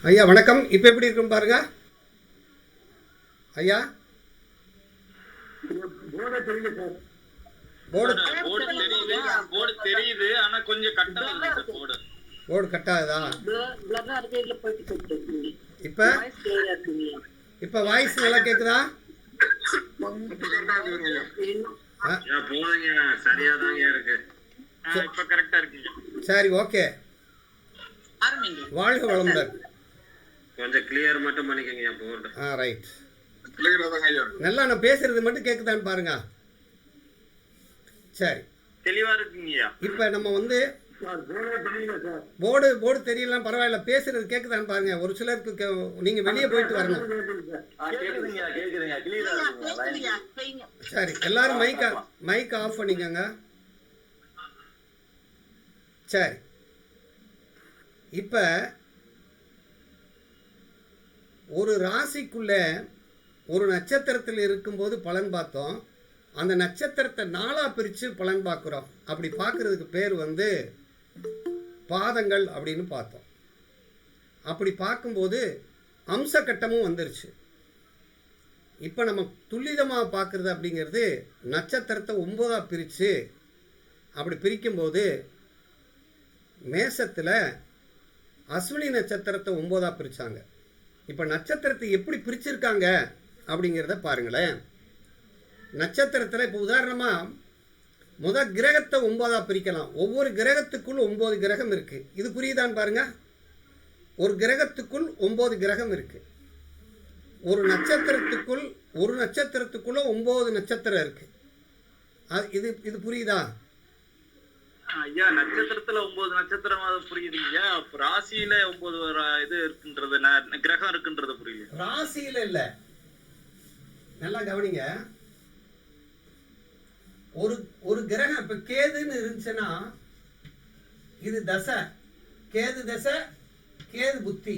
ஐயா வணக்கம். இப்போ எப்படி இருக்கும் பாருங்க ஐயா. போர்டு கட்டாதா? இப்போ இப்போ வாய்ஸ் நல்லா கேட்குதா? சரி, ஓகே. வாழ்க வளமுடன். கொஞ்சம் கிளியர் மட்டும் பண்ணிக்கங்க போர்டு. ரைட். நல்லா நான் பேசுறது மட்டும் கேட்குதான்னு பாருங்க. சரி, தெளிவா இருக்குங்கய்யா. இப்போ நம்ம வந்து போர்டு தெரியலாம், பரவாயில்ல. பேசுறது கேட்குதான்னு பாருங்க. ஒரு சிலருக்கு நீங்க வெளியே போயிட்டு வரணும். சரி, எல்லாரும் மைக் ஆஃப் பண்ணிக்கோங்க. சரி, இப்போ ஒரு ராசிக்குள்ள ஒரு நட்சத்திரத்தில் இருக்கும்போது பலன் பார்த்தோம். அந்த நட்சத்திரத்தை நாளாக பிரித்து பலன் பார்க்குறோம். அப்படி பார்க்குறதுக்கு பேர் வந்து பாதங்கள் அப்படின்னு பார்த்தோம். அப்படி பார்க்கும்போது அம்சக்கட்டமும் வந்துருச்சு. இப்போ நம்ம துல்லிதமாக பார்க்குறது அப்படிங்கிறது நட்சத்திரத்தை 9ஆக பிரித்து அப்படி பிரிக்கும்போது மேசத்தில் அஸ்வினி நட்சத்திரத்தை 9ஆக பிரித்தாங்க. இப்போ நட்சத்திரத்தை எப்படி பிரிச்சிருக்காங்க அப்படிங்கிறத பாருங்களேன். நட்சத்திரத்தில் இப்போ உதாரணமாக கிரகத்தை 9ஆக பிரிக்கலாம். ஒவ்வொரு கிரகத்துக்குள் 9 கிரகம் இருக்குது. இது புரியுதான்னு பாருங்க. ஒரு கிரகத்துக்குள் 9 கிரகம் இருக்குது. ஒரு நட்சத்திரத்துக்குள்ள 9 நட்சத்திரம் இருக்கு. இது புரியுதா ஐயா? நட்சத்திரத்துல 9 நட்சத்திரம் புரியுதுங்க. ராசியில 9 இது இருக்குன்றது, கிரகம் இருக்குன்றது புரியுது. ராசியில இல்ல, நல்லா கவனிங்க. ஒரு கிரகம் இப்ப கேதுன்னு இருந்துச்சுன்னா இது தசை. கேது தசை, கேது புத்தி.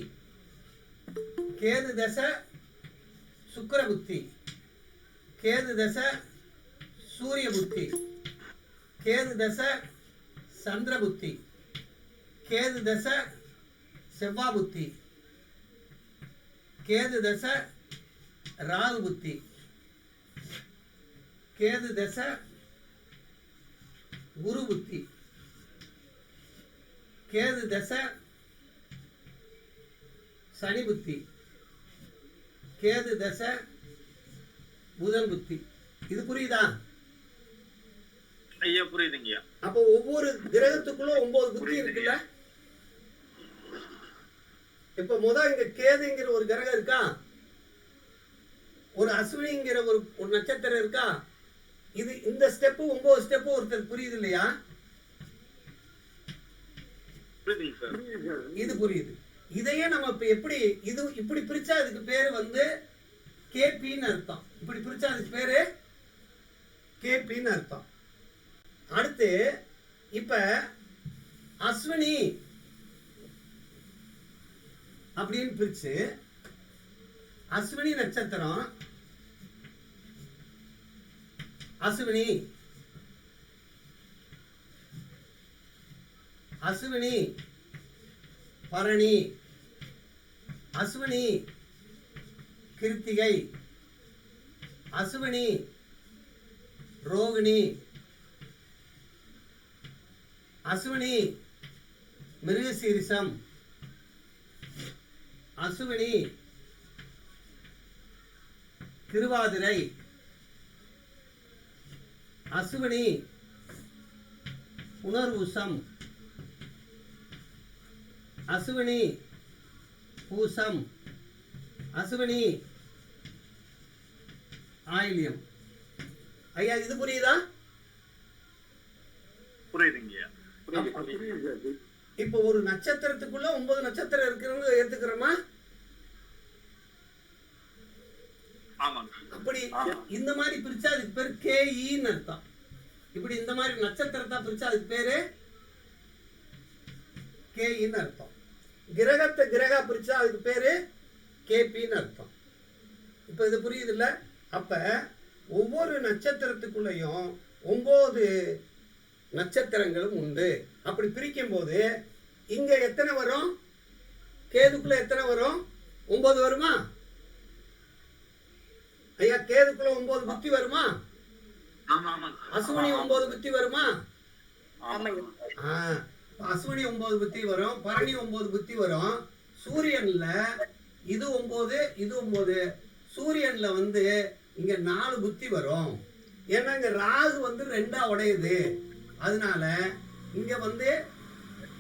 கேது தசை சுக்கிர புத்தி. கேது தசை சூரிய புத்தி. கேது தசை சந்திர புத்தி. கேது தசை செவ்வா புத்தி. கேது தசை ராகு புத்தி. கேது தசை குரு புத்தி. கேது தசை சனி புத்தி. கேது தசை புதன் புத்தி. இது புரியுதா ஐயா? புரியுதுங்கய்யா. அப்போ ஒவ்வொரு கிரகத்துக்குள்ள 9 புத்தி இருக்குல்ல. இப்ப இங்க கேதுங்கிற ஒரு கிரகம் இருக்கா, ஒரு அஸ்வினிங்கிற ஒரு நட்சத்திரம் இருக்கா. இது இந்த ஸ்டெப் 9 ஸ்டெப் ஒருத்தர் புரியுது இல்லையா? இது புரியுது. இதையே நம்ம இப்ப எப்படி இப்படி பிரிச்சா அதுக்கு பேரு வந்து கேபின்னு அர்த்தம். இப்படி பிரிச்சா அதுக்கு பேரு கேபின்னு அர்த்தம். அடுத்து இப்ப அஸ்வினி அப்படின்னு பிரிச்சு அஸ்வினி நட்சத்திரம், அஸ்வினி அஸ்வினி பரணி, அஸ்வினி கிருத்திகை, அஸ்வினி ரோகிணி, அஸ்வினி மிருகசீரிசம், அஸ்வினி திருவாதிரை, அஸ்வினி புனர்வூசம், அஸ்வினி பூசம், அஸ்வினி ஆயில்யம். ஐயா இது புரியுதா? புரியுதுங்க. இப்போ ஒரு நட்சத்திரத்துக்குள்ள 9 நட்சத்திரம் இருக்குன்னு ஏத்துக்கிறோமா? அப்படி இந்த மாதிரி பிரிச்சா அதுக்கு பேரு கேஇன்னு அர்த்தம். இப்படி இந்த மாதிரி நட்சத்திரத்தை பிரிச்சா அதுக்கு பேரு கேஇன்னு அர்த்தம். கிரகா பிரிச்சா அதுக்கு பேரு கேபின்னு அர்த்தம். இப்ப இது புரியுது இல்ல? அப்ப ஒவ்வொரு நட்சத்திரத்துக்குள்ளேயும் 9 நட்சத்திரங்களும் உண்டு. அப்படி பிரிக்கும் போது இங்க எத்தனை வரும்? கேதுக்குள்ள எத்தனை வரும்? 9 வருமா ஐயா? கேதுக்குள்ள 9 புத்தி வருமா? அசுவினி 9 புத்தி வருமா? அசுவினி 9 புத்தி வரும், பரணி 9 புத்தி வரும். சூரியன்ல இது 9, இது 9. சூரியன்ல வந்து இங்க 4 புத்தி வரும். ஏன்னா இங்க ராகு வந்து 2ஆ உடையுது. அதனால இங்க வந்து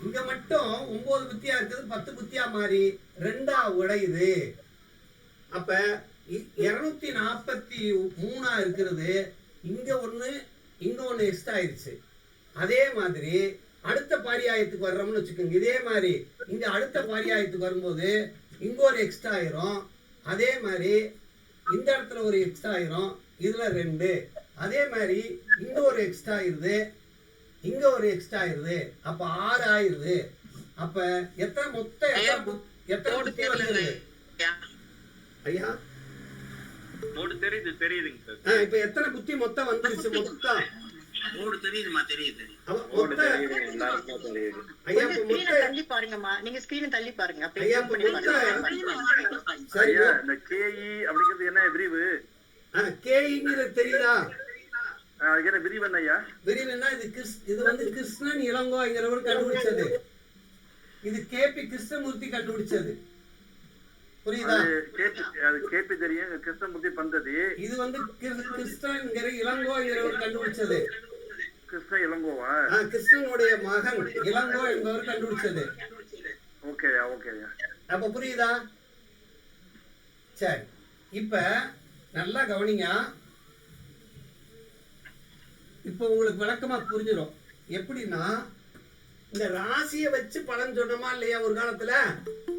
இங்க மட்டும் 9 புத்தியா இருக்குது, 10 புத்தியா மாறி 2ஆ உடையுது. அப்ப 243 இருக்கிறது. இங்க ஒண்ணு இங்க ஒண்ணு எக்ஸ்ட்ரா ஆயிடுச்சு. அதே மாதிரி அடுத்த பாரியாயத்துக்கு வர்றோம்னு வச்சுக்கோங்க. இதே மாதிரி இங்க அடுத்த பாரியாயத்துக்கு வரும்போது இங்க ஒரு எக்ஸ்ட்ரா ஆயிரும். அதே மாதிரி இந்த இடத்துல ஒரு எக்ஸ்ட்ரா ஆயிரும். இதுல 2. அதே மாதிரி இங்க ஒரு எக்ஸ்ட்ரா ஆயிருது, இங்க ஒரு எக்ஸ்ட்ரா ஆயிருது. அப்ப 6 ஆயிருது. அப்ப எத்தனை மொத்தம் எத்தனை புத்தி வருது ஐயா? தெரியுதுங்க சார். இப்ப எத்தனை புத்தி மொத்தம் வந்துருச்சு? மொத்தம் தெரியுதுமா? தெரியுது. ஐயா இப்ப மொத்தம் தள்ளி பாருங்கம்மா, நீங்க ஸ்கிரீன் தள்ளி பாருங்க. ஐயா இப்ப மொத்தம் சரி. இந்த கேஇ அப்படிங்கிறது என்ன விரிவு? கேங்கிறது தெரியுதா? அது என்ன விரிவு ஐயா? விரிவுன்னா இது வந்து கிருஷ்ணன் இளங்கோங்கிறவர் கண்டுபிடிச்சது. இது கேபி கிருஷ்ணமூர்த்தி கண்டுபிடிச்சது. புரியுதா? கேபி தெரியும், கிருஷ்ணமூர்த்தி பந்ததி. இது வந்து கிருஷ்ணன்கிற இளங்கோங்கிறவர் கண்டுபிடிச்சது. கிருஷ்ண இளங்கோவா? கிருஷ்ணனுடைய மகன் இளங்கோ என்பவர் கண்டுபிடிச்சது. ஓகேயா? ஓகேயா? அப்ப புரியுதா? சரி, இப்ப நல்லா கவனிங்க. இப்ப உங்களுக்கு விளக்கமா புரிஞ்சிடும். எப்படின்னா இந்த ராசியை வச்சு பலன் சொன்னோமா இல்லையா? ஒரு காலத்துல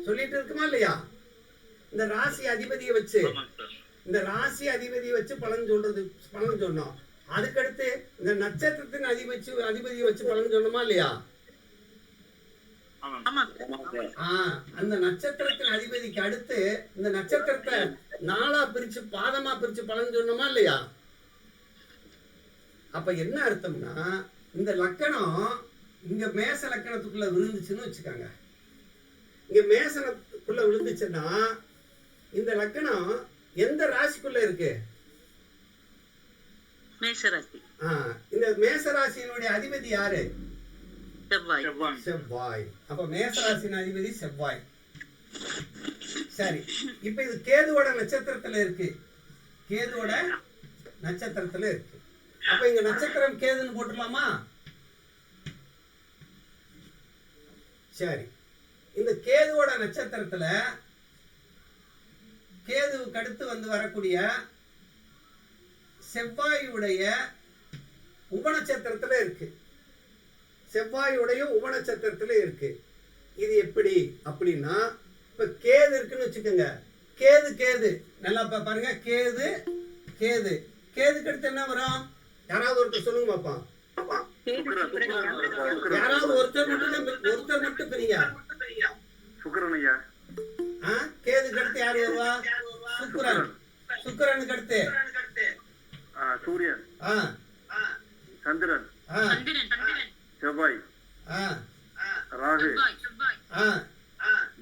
சொல்லிட்டு இருக்குமா இல்லையா? இந்த ராசி அதிபதியை வச்சு பலன் சொன்னோம். அதுக்கடுத்து இந்த நட்சத்திரத்தின் அதிபதியை வச்சு பலன் சொன்னோமா இல்லையா? அந்த நட்சத்திரத்தின் அதிபதிக்கு அடுத்து இந்த நட்சத்திரத்தை 4ஆ பிரிச்சு பாதமா பிரிச்சு பலன் சொன்னோமா இல்லையா? அப்ப என்ன அர்த்தம்னா இந்த லக்கணம் இங்க மேச லக்கணத்துக்குள்ள விழுந்துச்சுன்னு வச்சுக்காங்க. இங்க மேசனத்துக்குள்ள விழுந்துச்சுன்னா இந்த லக்கணம் எந்த ராசிக்குள்ள இருக்கு? மேஷராசி. இந்த மேசராசியினுடைய அதிபதி யாரு? செவ்வாய். அப்ப மேசராசியின் அதிபதி செவ்வாய். சரி, இப்ப இது கேதுவோட நட்சத்திரத்துல இருக்கு. கேதுவோட நட்சத்திரத்துல இருக்கு. அப்ப இங்க நட்சத்திரம் கேதுன்னு போட்டுடலாமா? சரி, இந்த கேதுவோட நட்சத்திரத்துல கேதுவுக்கு அடுத்து வந்து வரக்கூடிய செவ்வாயுடைய உபநட்சத்திரத்துல இருக்கு. செவ்வாயுடைய உபநட்சத்திரத்துல இருக்கு. இது எப்படி அப்படின்னா, இப்ப கேது இருக்குன்னு வச்சுக்கோங்க. கேது நல்லா பாருங்க. கேதுக்கு அடுத்து என்ன வரும்? யாராவது ஒருத்தர் சொல்லுங்க பாப்பா. யாராவது ஒருத்தர் மட்டும் பிரிங்க. சுக்கிரனையா? கேதுக்கு அடுத்து யாரு வருவா? சுக்கிரனுக்கு அடுத்து சூரியன், சந்திரன், செவ்வாய், ராகு,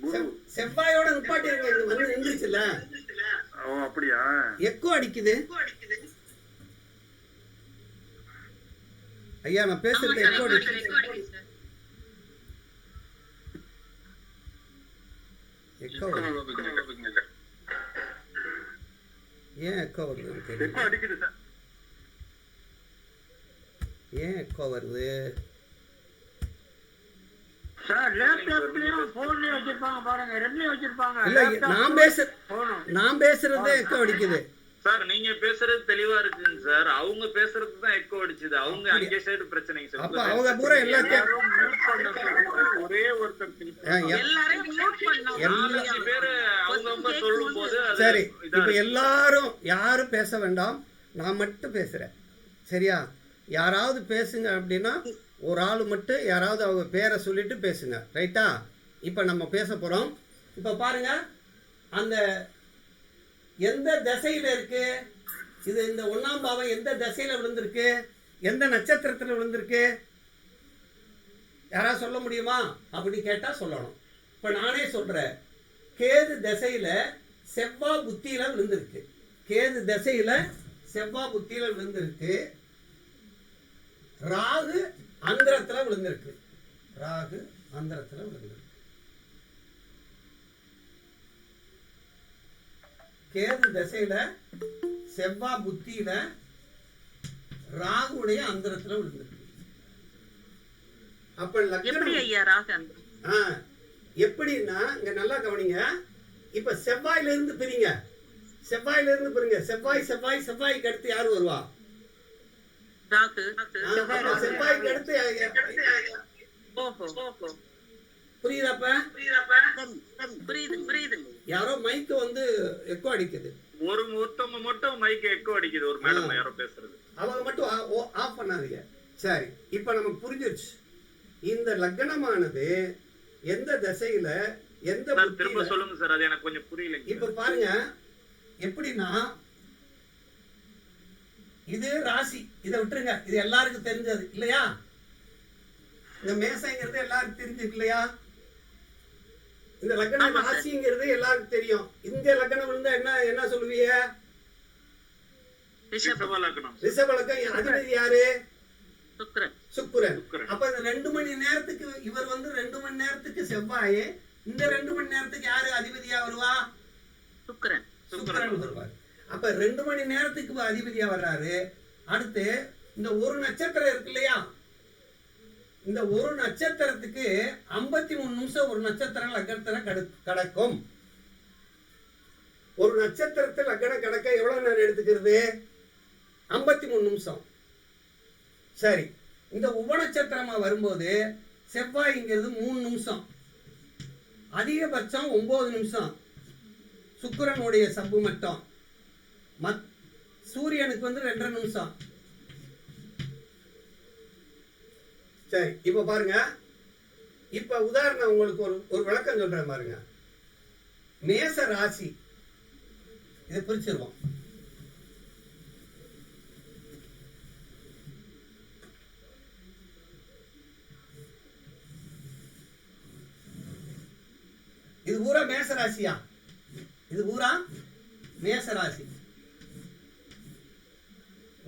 குரு. செவ்வாயோட நிப்பாட்டி வந்து நின்றுச்சுல்ல? ஓ அப்படியா? எக்கோ அடிக்குது ஐயா, நான் பேசுறது எக்கோ அடிக்குது. எக்கோ ஏன் எக்கோ வருது? ஏன் எக்கோ வருது? நான் பேசுறது எக்கோ அடிக்குது சார். நீங்க பேசுறது தெளிவா இருக்குங்க சார். அவங்க பேசுறது தான் எக்கோ அடிச்சுது. அவங்க அங்கே சைடு பிரச்சனைங்க சார். அப்ப அவங்க பூரா எல்லாத்தையும் ஒரே ஒருத்தர் அவங்க சொல்லும் போது சரி. இப்ப எல்லாரும் யாரும் பேச வேண்டாம், நான் மட்டும் பேசுறேன். சரியா? யாராவது பேசுங்க அப்படின்னா ஒரு ஆள் மட்டும் யாராவது அவங்க பேரை சொல்லிட்டு பேசுங்க. ரைட்டா? இப்ப நம்ம பேச போறோம். இப்ப பாருங்க, அந்த எந்த திசையில இருக்கு இது? இந்த 1ஆம் பாவம் எந்த திசையில விழுந்திருக்கு? எந்த நட்சத்திரத்துல விழுந்திருக்கு? யாராவது சொல்ல முடியுமா அப்படி கேட்டா சொல்லணும். இப்ப நானே சொல்றேன், கேது திசையில செவ்வாய் புத்தியில விழுந்திருக்கு. கேது திசையில செவ்வாய் புத்தியில விழுந்திருக்கு. ராகு அந்தரத்துல விழுந்திருக்கு. ராகு அந்தரத்துல விழுந்திருக்கு. கேது திசையில செவ்வாய் புத்தியில ராகுடைய அந்தரத்துல விழுந்திருக்கு. அப்ப எப்படி ஐயா ராகு அந்தரம்? எப்படின்னா இங்க நல்லா கவனிங்க. இப்ப செவ்வாயில இருந்து பிரிங்க, செவ்வாயில இருந்து பிரிங்க. செவ்வாய் செவ்வாய் செவ்வாய்க்கு அடுத்து யாரு வருவா? ராகு. செவ்வாய்க்கு அடுத்து ஓஹோ, புரியுதாப்ப? புரியுது புரியுது. யாரோ மைக்கு வந்து எக்கோ அடிக்குது. ஒருத்தவங்க மட்டும் மைக் எக்கோ அடிக்குது. ஒரு மேடம் யாரோ பேசுறது. அவங்க மட்டும் ஆஃப் பண்ணாதீங்க. சரி, இப்ப நமக்கு புரிஞ்சிருச்சு. இந்த லக்னமானது எந்த திசையில எந்த திரும்ப சொல்லுங்க சார், அது எனக்கு கொஞ்சம் புரியல. இப்ப பாருங்க எப்படின்னா, இது ராசி, இதை விட்டுருங்க, இது எல்லாருக்கும் தெரிஞ்சது இல்லையா? இந்த மேசைங்கிறது எல்லாருக்கும் தெரிஞ்சிருக்கு இல்லையா? இந்த லக்னம் ராசிங்கிறது எல்லாருக்கும் தெரியும். இங்க லக்னம் விழுந்தா என்ன என்ன சொல்லுவீங்க? ரிஷப லக்னம். ரிஷப லக்னம் அதிபதி யாரு? சுக்கிரன். அப்ப இந்த 2 மணி நேரத்துக்கு இவர் வந்து 2 மணி நேரத்துக்கு செவ்வாய், இந்த 2 மணி நேரத்துக்கு யாரு அதிபதியா வருவா? சுக்கிரன் வருவார். அப்ப 2 மணி நேரத்துக்கு அதிபதியா வர்றாரு. அடுத்து இந்த ஒரு நட்சத்திரம் இருக்கு இல்லையா? இந்த ஒரு நட்சத்திரத்துக்கு 53 நிமிஷம் ஒரு நட்சத்திரம் லக்னத்துல கடக்கும். ஒரு நட்சத்திரத்தில் லக்னம் கடக்க எவ்வளவு நேரம் எடுத்துக்கிறது? 53 நிமிஷம். சரி, இந்த உபநட்சத்திரமா வரும்போது செவ்வாய்ங்கிறது 3 நிமிஷம், அதிகபட்சம் 9 நிமிஷம். சுக்கிரனுடைய சப்பு மட்டும். சூரியனுக்கு வந்து 2.5 நிமிஷம். சரி, இப்ப பாருங்க. இப்ப உதாரணம் உங்களுக்கு ஒரு விளக்கம் சொல்றேன் பாருங்க. மேச ராசி, இதை பிரிச்சிருவோம். இது பூரா மேசராசியா? இது பூரா மேசராசி.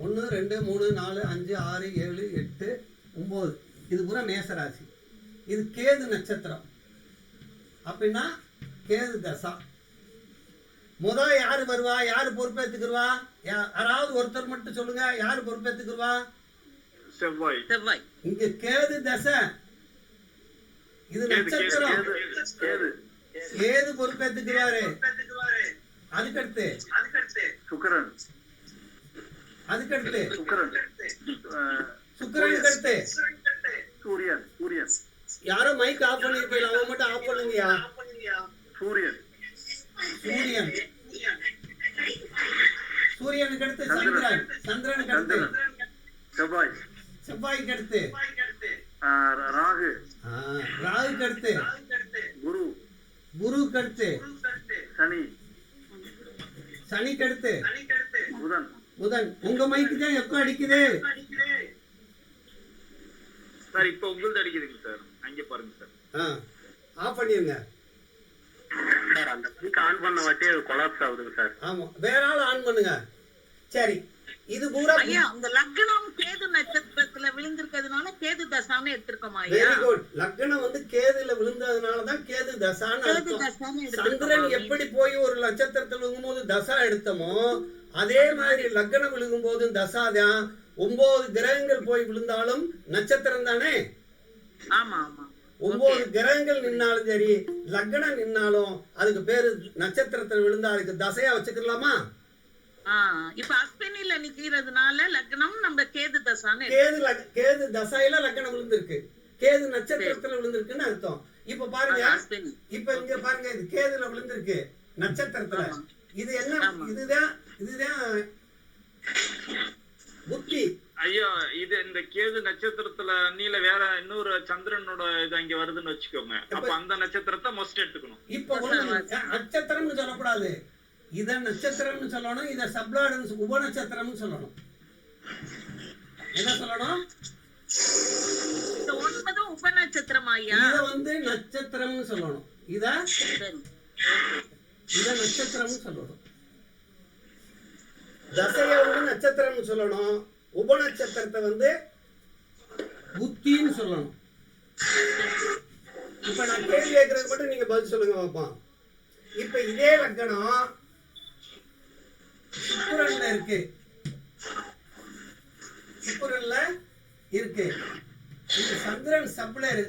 1 2 3 4 5 6 7 8 9, இது பூரா மேசராசி. இது கேது நட்சத்திரம். அப்படின்னா கேது தசா. யாரு வருவா? யாரு பொறுப்பேற்றுக்குருவா? யாராவது ஒருத்தர் மட்டும் சொல்லுங்க, யாரு பொறுப்பேற்றுக்குருவா? செவ்வாய். இங்க கேது தசை, இது நட்சத்திரம். கேது பொறுப்பேற்றுக்கிறாரு. அதுக்கடுத்து சுக்கிரன். அதுக்கடுத்து சுக்கிரனுக்கு அடுத்து சூரியன். யாரோ மைக் ஆஃப் பண்ணிருக்கீங்க, அவங்க மட்டும் ஆஃப் பண்ணுங்கயா. சூரியன். சூரியனுக்கு அடுத்து சந்திரன். சந்திரனுக்கு அடுத்து செவ்வாய்க்கு அடுத்து ராகு. ராகுக்கு அடுத்து குருவுக்கு அடுத்து சனிக்கு அடுத்து புதன். உங்க மைக்கு தான் எக்கோ அடிக்குது சார். இப்ப உங்களுக்கு அடிக்குதுங்க சார், அங்கே பாருங்க சார். ஆஃப் பண்ணிருங்க சார். அந்த மைக் ஆன் பண்ண வாட்டி கொலாப்ஸ் ஆகுதுங்க சார். ஆமா, வேற ஆள் ஆன் பண்ணுங்க. சரி, இது பூரா ஐயா அந்த லக்னம் கேது நட்சத்திரத்துல விழுந்திருக்கிறதுனால கேது தசான்னு எடுத்துக்கோமா ஐயா? Very good. லக்னம் வந்து கேதுல விழுந்ததுனால தான் கேது தசான்னு அர்த்தம். சந்திரன் எப்படி போய் ஒரு நட்சத்திரத்தில் விழுங்கும்போது தசா எடுத்தோமோ, அதே மாதிரி லக்னம் விழுகும் போது தசாதான். 9 கிரகங்கள் போய் விழுந்தாலும் நட்சத்திரம் தானே. ஆமா ஆமா. 9 கிரகங்கள் நின்னாலும் சரி, லக்னம் நின்னாலும் அதுக்கு பேரு நட்சத்திரத்தில் விழுந்தா அதுக்கு தசையா வச்சுக்கலாமா? இப்ப அஸ்வினில நிக்கிறதுனால லக்னம் நம்ம கேது தசான்னு. கேது தசையில லக்னம் விழுந்திருக்கு, கேது நட்சத்திரத்துல விழுந்திருக்குன்னு அர்த்தம். இப்ப பாருங்க, இப்ப இங்க பாருங்க, இது கேதுல விழுந்திருக்கு நட்சத்திரத்துல. இது என்ன? இதுதான் புத்தி. ஐயா, இது இந்த கேது நட்சத்திரத்துல நீல வேற இன்னொரு சந்திரனோட இது அங்க வருதுன்னு வச்சுக்கோங்க. அப்ப அந்த நட்சத்திரத்தை மஸ்ட் எடுத்துக்கணும். இப்ப நட்சத்திரம்னு சொல்லக்கூடாது, இத நட்சத்திரம்னு சொல்லணும். இத சப்ளாடு உப நட்சத்திரம்னு சொல்லணும். என்ன சொல்லணும்? இந்த 9 உப நட்சத்திரம் ஐயா. இத வந்து நட்சத்திரம்னு சொல்லணும். இத சரி. நட்சத்திரம்னு சொல்லணும். தசைய வந்து நட்சத்திரம்னு சொல்லணும். உப நட்சத்திரத்தை வந்து புத்தின்னு சொல்லணும். இப்ப நான் கேள்வி கேட்கறது மட்டும் நீங்க பதில் சொல்லுங்க பாப்போம். இப்ப இதே லக்கணம் சுக்கிரன்ல இருக்கு. சுக்கிரன்ல இருக்கு. இந்த சந்திரன்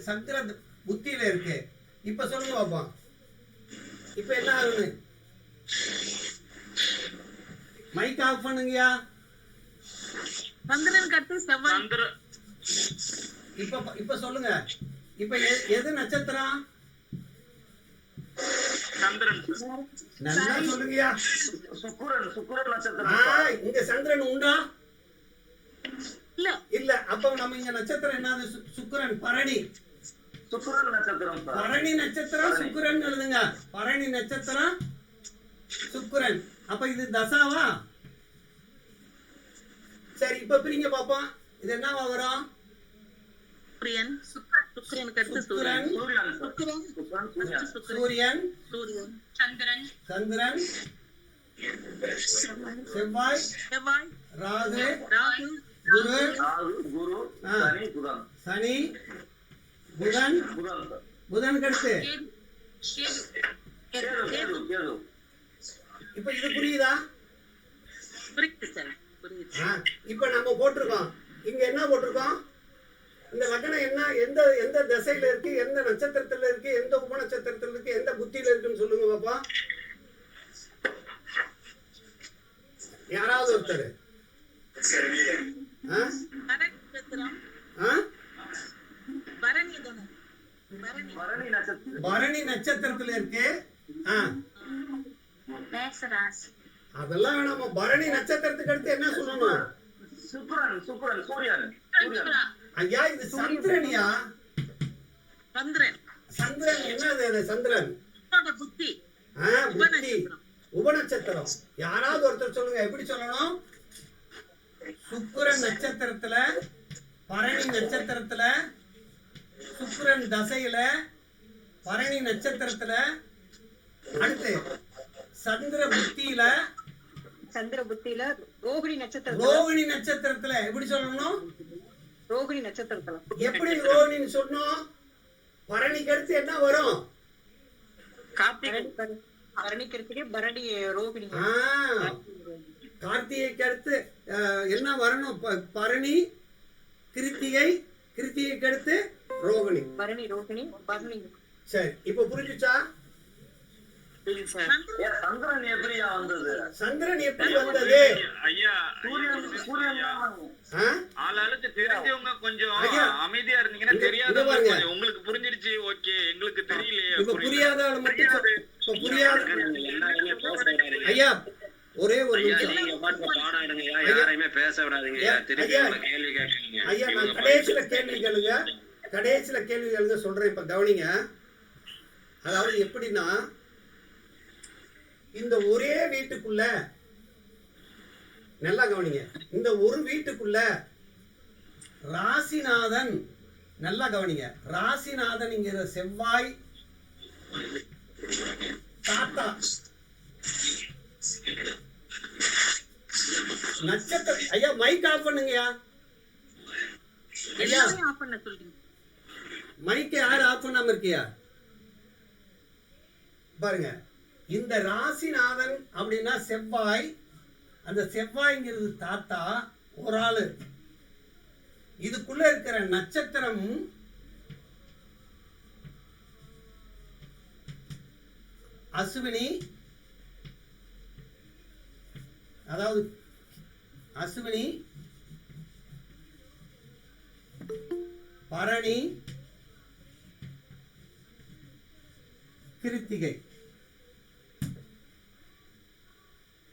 சந்திரன் புத்தியில இருக்கு. இப்ப சொல்லுங்க பாப்போம். இப்ப என்ன ஆகுது? Mic of பண்ணுங்கயா. சந்திரன் கட்டு செவ்வாய். சந்திர இப்ப சொல்லுங்க. இப்ப எது நட்சத்திரம்? சந்திரன் நல்லா சொல்லுங்கயா. சுக்கிரன் நட்சத்திரம். இங்க சந்திரன் உண்டா? இல்ல. இல்ல. அப்ப நம்ம இங்க நட்சத்திரம் என்னது? சுக்கிரன். பரணி. சுக்கிரன் நட்சத்திரம். பரணி நட்சத்திரம் சுக்கிரன் எழுதுங்க. பரணி நட்சத்திரம் சுக்கிரன். அப்ப இது தசாவா? சரி, இப்ப பிரிங்க பாப்போம். இது என்னவா வரும்? சூரியன். சுக்கிரனுக்கு அடுத்து சூரியன். சூரியன், சூரியன். சந்திரன், செவ்வாய், ராகு, குரு, சனி, புதன். புதன் கடுத்து இப்ப இது புரியுதா? இப்ப நம்ம போட்டிருக்கோம். இங்க என்ன போட்டிருக்கோம்? இந்த லக்னம் என்ன, எந்த திசையில இருக்கு, எந்த நட்சத்திரத்துல இருக்கு, எந்த உப நட்சத்திரத்துல இருக்கு, எந்த புத்தியில இருக்குன்னு சொல்லுங்க பாப்பா. யாராவது ஒருத்தர். பரணி நட்சத்திரத்துல இருக்கு. அதெல்லாம் வேணாமா. பரணி நட்சத்திரத்துக்கு அடுத்து என்ன சொல்லணும்? சூரியன். ஐயா, இது சந்திரனியா? சந்திரன் என்னது? அது சந்திரன் புத்தி. புத்தி, உப நட்சத்திரம். யாராவது ஒருத்தர் சொல்லுங்க. எப்படி சொல்லணும்? சுக்கிரன் நட்சத்திரத்துல, பரணி நட்சத்திரத்துல, சுக்கிரன் தசையில, பரணி நட்சத்திரத்துல, அடுத்து சந்திர புத்தியில, ரோகிணி நட்சத்திரத்துல எப்படி சொல்லணும்? ரோகிணி நட்சத்திரத்துல எப்படி ரோகிணின்னு சொன்னோம்? பரணிக்கு அடுத்து என்ன வரும்? பரணிக்கு பரணி ரோகிணி. கார்த்திகைக்கு அடுத்து என்ன வரணும்? பரணி, கிருத்திகை, கிருத்திகைக்கு அடுத்து ரோகிணி. பரணி, ரோகிணி, பரணி. சரி, இப்ப புரிஞ்சுச்சா? சந்திரன் எப்படியா வந்தது? சந்திரன் எப்படி வந்தது? ஐயா, ஆளாளுக்கு தெரிஞ்சவங்க கொஞ்சம் அமைதியா இருந்தீங்கன்னா தெரியாதவங்க உங்களுக்கு புரிஞ்சிருச்சு. ஓகே, எங்களுக்கு தெரியலையே. இப்ப புரியாத ஆளு மட்டும் இப்ப புரியாத. ஐயா, ஒரே ஒரு யாரையுமே பேச விடாதீங்க. கேள்வி கேட்குறீங்க. ஐயா, நான் கடைசியில கேள்வி கேளுங்க சொல்றேன். இப்ப கவனிங்க. அதாவது எப்படின்னா, இந்த ஒரே வீட்டுக்குள்ள, நல்லா கவனிங்க, இந்த ஒரு வீட்டுக்குள்ள ராசிநாதன், நல்லா கவனிங்க, ராசிநாதன்ங்கிற செவ்வாய் தாத்தா நட்சத்திரம். ஐயா, மைக் ஆஃப் பண்ணுங்கயா. ஐயா, மைக் யாரு ஆஃப் பண்ணாம இருக்கியா? பாருங்க, இந்த ராசிநாதன் அப்படின்னா செவ்வாய். அந்த செவ்வாய்ங்கிறது தாத்தா ஒரு ஆளு. இதுக்குள்ள இருக்கிற நட்சத்திரம் அசுவினி. அதாவது அசுவினி, பரணி, கிருத்திகை.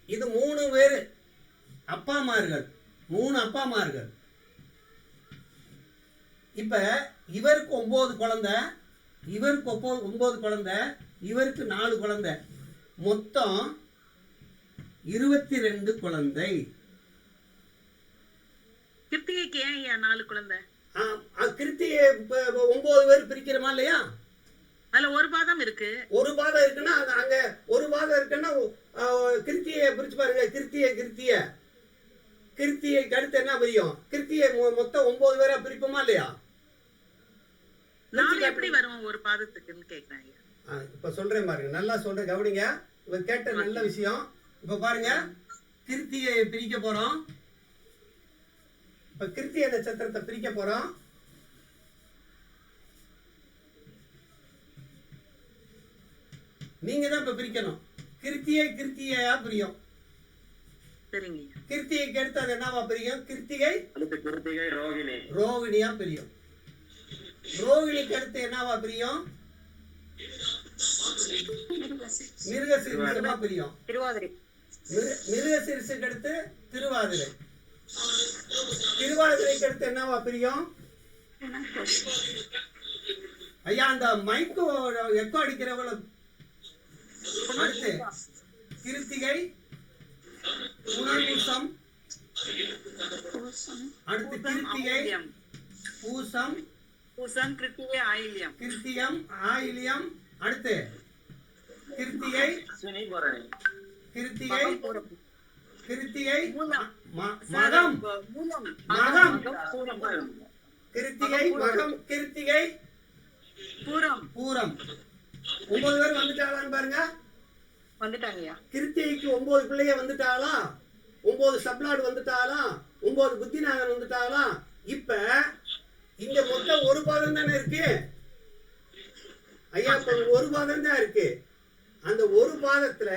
இது 3 பேரு அப்பாமார்கள், 3 அப்பாமார்கள். இப்ப இவருக்கு 9 குழந்தை, இவருக்கு 9 குழந்தை, இவருக்கு 4 குழந்தை, மொத்தம் 22 குழந்தை. கிருத்திகைக்கு ஏன் 4 குழந்தை? கிருத்திகை 9 பேர் பிரிக்கிறோமா இல்லையா? அதுல ஒரு பாதம் இருக்கு. ஒரு பாதம் இருக்குன்னா அங்க ஒரு பாதம் இருக்குன்னா கிருத்தியை பிரிச்சு பாருங்க. கிருத்திகைக்கு அடுத்து என்ன பிரியும்? கிருத்திகை மொத்தம் 9 பேரா பிரிப்போமா இல்லையா? 4 எப்படி வரும் ஒரு பாதத்துக்குன்னு கேக்குறாங்க. இப்ப சொல்றேன் பாருங்க, நல்லா சொல்றேன், கவனிங்க. இப்ப கேட்ட நல்ல விஷயம். இப்ப பாருங்க, கிருத்திகையை பிரிக்க போறோம். இப்ப கிருத்திகை நட்சத்திரத்தை பிரிக்க போறோம். நீங்க தான் இப்ப பிரிக்கணும். கிருத்திகையா பிரியும். சரிங்க. கிருத்திகைக்கு அடுத்து அது என்னவா பிரியும்? கிருத்திகை ரோகிணியா பிரியும். ரோகிணிக்கு அடுத்து என்னவா பிரியும்? மிருகசீரிஷமா பிரியும். திருவாதிரை. மிருகசீரிஷுக்கு அடுத்து திருவாதிரை. திருவாதிரைக்கு அடுத்து என்னவா பிரியும்? ஐயா, அந்த மைக்கு எக்கோ அடிக்கிறவங்கள அடுத்து கிருத்திகை, புனர்பூசம், அடுத்து கிருத்திகை, பூசம், கிருத்திகை, ஆயில்யம், கிருத்தியம், ஆயில்யம், அடுத்து கிருத்திகை, கிருத்திகை, கிருத்திகை, மகம், கிருத்திகை, மகம், கிருத்திகை, பூரம். 9 பேர் வந்துட்டாங்களான்னு பாருங்க. வந்துட்டாங்கய்யா. கிருத்திகைக்கு 9 பிள்ளைய வந்துட்டாங்களா? 9 சப்ளாடு வந்துட்டாங்களா? 9 புத்திநாதன் வந்துட்டாங்களா? இப்ப இங்க மொத்தம் ஒரு பாதம் தானே இருக்கு ஐயா. இப்ப ஒரு பாதம் தான் இருக்கு. அந்த ஒரு பாதத்துல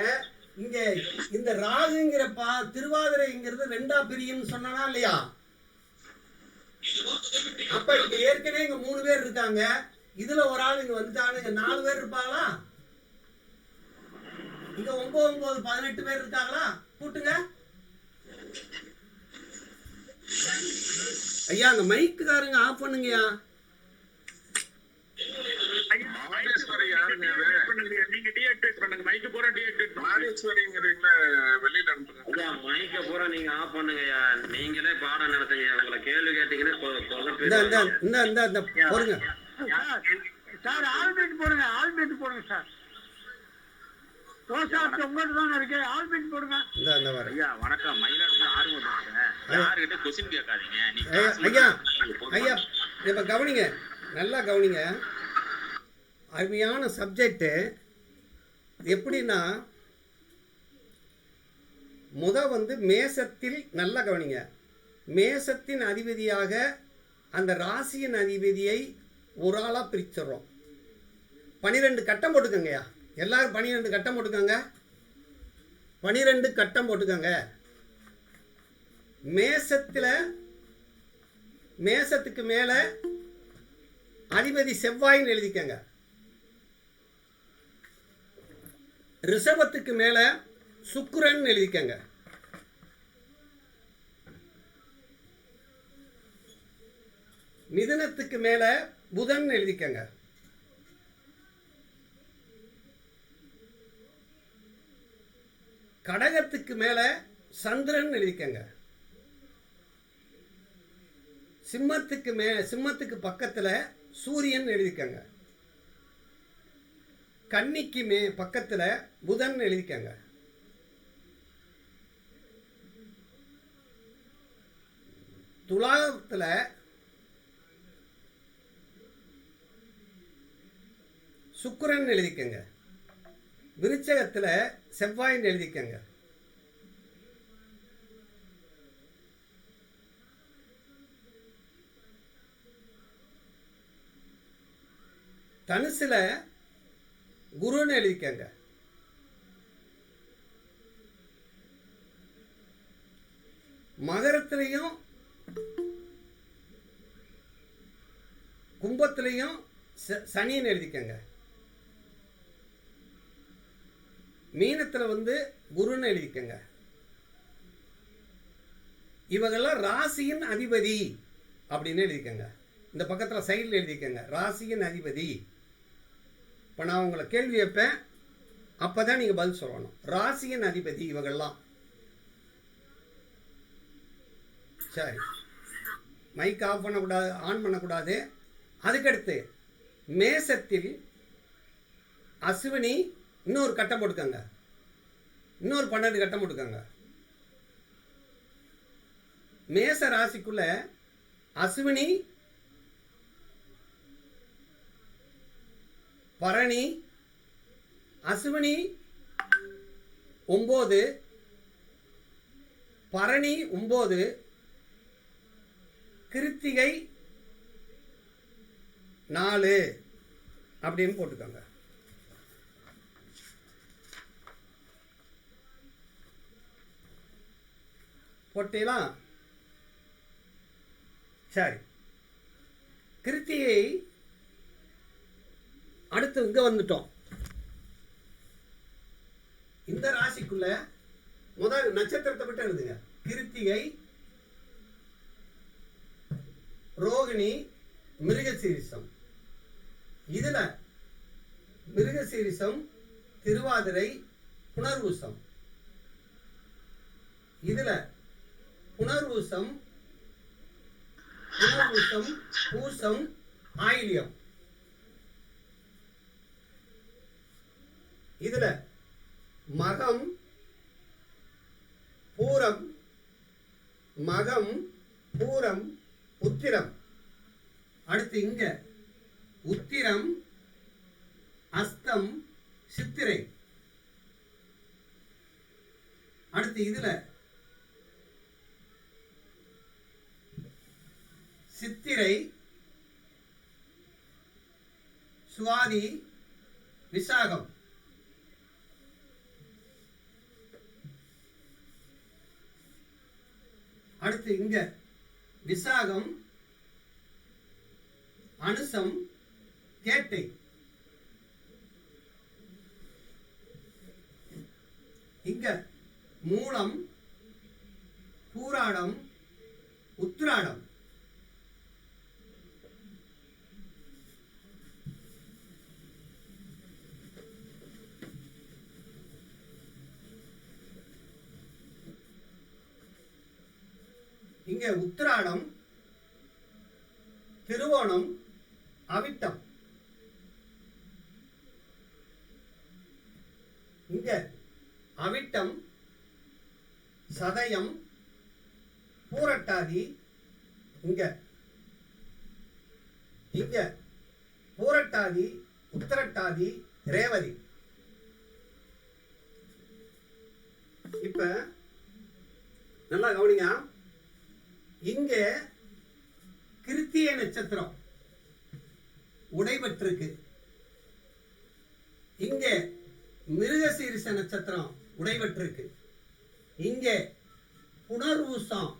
இங்க இந்த ராகுங்கிற திருவாதிரைங்கிறது 2ஆ பிரியும் சொன்னா இல்லையா? அப்ப இங்க ஏற்கனவே இங்க 3 பேர் இருக்காங்க. இதுல ஒரு ஆள் இங்க வந்துட்டாங்க. இங்க 4 பேர் இருப்பாங்களா? இங்க 9 9 18 பேர் இருக்காங்களா? கூட்டுங்க ஐயா. அந்த மைக்குக்காரங்க ஆஃப் பண்ணுங்கய்யா. நீங்க டீஆக்டிவேட் பண்ணுங்க. மைக் பூரா டீஆக்டிவேட் மாரேஸ்வரிங்கறீங்களா? வெளியில அனுப்புங்க ஐயா. மைக் பூரா நீங்க ஆஃப் பண்ணுங்கய்யா. நீங்களே பாடம் நடத்துங்க. உங்களை கேள்வி கேட்டீங்கன்னா இந்த போடுங்க சார். ஆல்பீட் போடுங்க சார். உங்கள்கிட்ட தான் இருக்கு. ஆல்பீட் போடுங்க. இந்த வர ஐயா வணக்கம். மயிலாடுதுறை ஆர்வம் பேசுறேன். யாருகிட்ட கொஸ்டின் கேட்காதீங்க. ஐயா இப்ப கவனிங்க, நல்லா கவனிங்க. அருமையான சப்ஜெக்ட். எப்படின்னா வந்து மேசத்தில், நல்லா கவனிங்க, மேசத்தின் அதிபதியாக அந்த ராசியின் அதிபதியை ஒரு ஆளா பிரிச்சிடறோம். 12 கட்டம் போட்டுக்கங்கய்யா. எல்லாரும் 12 கட்டம் போட்டுக்கங்க. 12 கட்டம் போட்டுக்கங்க. மேசத்துக்கு மேல அதிபதி செவ்வாயின்னு எழுதிக்கங்க. ரிஷபத்துக்கு மேல சுக்கிரன் எழுதிக்கங்க. மிதுனத்துக்கு மேல புதன் எழுதிக்கங்க. கடகத்துக்கு மேல சந்திரன் எழுதிக்கங்க. சிம்மத்துக்கு பக்கத்துல சூரியன் எழுதிக்கங்க. கன்னிக்கு பக்கத்துல புதன் எழுதிக்கங்க. துலாத்துல சுக்கிரன் எழுதிக்கங்க. விருச்சகத்துல செவ்வாயின் எழுதிக்கங்க. தனுசுல குருன்னு எழுதிக்கங்க. மகரத்திலையும் கும்பத்திலையும் சனின்னு எழுதிக்கங்க. மீனத்துல குருன்னு எழுதிக்கங்க. இவங்கெல்லாம் ராசியின் அதிபதி அப்படின்னு எழுதிக்கங்க. இந்த பக்கத்துல சைடில் எழுதிக்கங்க, ராசியின் அதிபதி. இப்போ நான் உங்களை கேள்வி வைப்பேன், அப்பதான் நீங்க பதில் சொல்லணும். ராசியின் அதிபதி இவங்கெல்லாம். சரி, மைக் ஆஃப் பண்ணக்கூடாது, ஆன் பண்ணக்கூடாது. அதுக்கடுத்து மேசத்தில் அஸ்வினி இன்னொரு கட்டம் போட்டுக்கோங்க, இன்னொரு 12 கட்டம் போட்டுக்கோங்க. மேச ராசிக்குள்ள அஸ்வினி, பரணி, அஸ்வினி 9, பரணி 9, கிருத்திகை 4 அப்படின்னு போட்டுக்கோங்க. போட்டீங்களா? சரி, கிருத்திகை அடுத்து இங்க வந்துட்டோம். இந்த ராசிக்குள்ள முதல் நட்சத்திரத்தை மட்டும் எழுதுங்க. கிருத்திகை, ரோகிணி, மிருகசீரிசம். இதுல மிருகசீரிசம், திருவாதிரை, புனர்வூசம். இதுல புனர்வூசம், பூசம், ஆயில்யம். இதுல மகம், பூரம், உத்திரம். அடுத்து இங்க உத்திரம், அஸ்தம், சித்திரை. அடுத்து இதுல சித்திரை, சுவாதி, விசாகம். அடுத்து இங்க விசாகம், அனுசம், கேட்டை. இங்க மூலம், பூராடம், உத்திராடம். இங்க உத்திராடம், திருவோணம், அவிட்டம். இங்க அவிட்டம், சதயம், பூரட்டாதி. இங்க பூரட்டாதி, உத்திரட்டாதி, ரேவதி. இப்ப நல்லா கவனிங்க. இங்க கிருத்திகை நட்சத்திரம் உடைபெற்றிருக்கு. இங்க மிருகசீரிஷ நட்சத்திரம் உடைபெற்றிருக்கு. இங்க புனர்வூசம்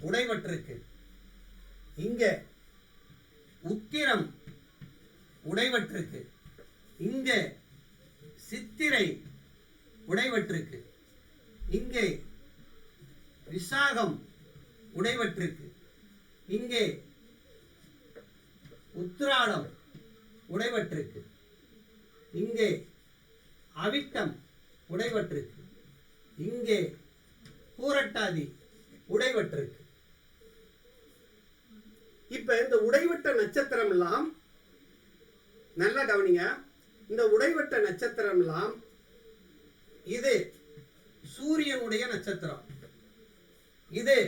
உடைபெற்றிருக்கு. இங்க உத்திரம் உடைபெற்றிருக்கு. இங்க சித்திரை உடைபெற்றிருக்கு. இங்கே விசாகம் உடைபெற்றிருக்கு. இங்கே உத்திராடம் உடைபெற்றிருக்கு. இங்கே அவிட்டம் உடைபெற்றிருக்கு. இங்கே பூரட்டாதி உடைபெற்றிருக்கு. இப்ப இந்த உடைபெற்ற நட்சத்திரம் எல்லாம் நல்லா கவனிங்க. இந்த உடைபெற்ற நட்சத்திரம் எல்லாம் இது சூரியனுடைய நட்சத்திரம். இது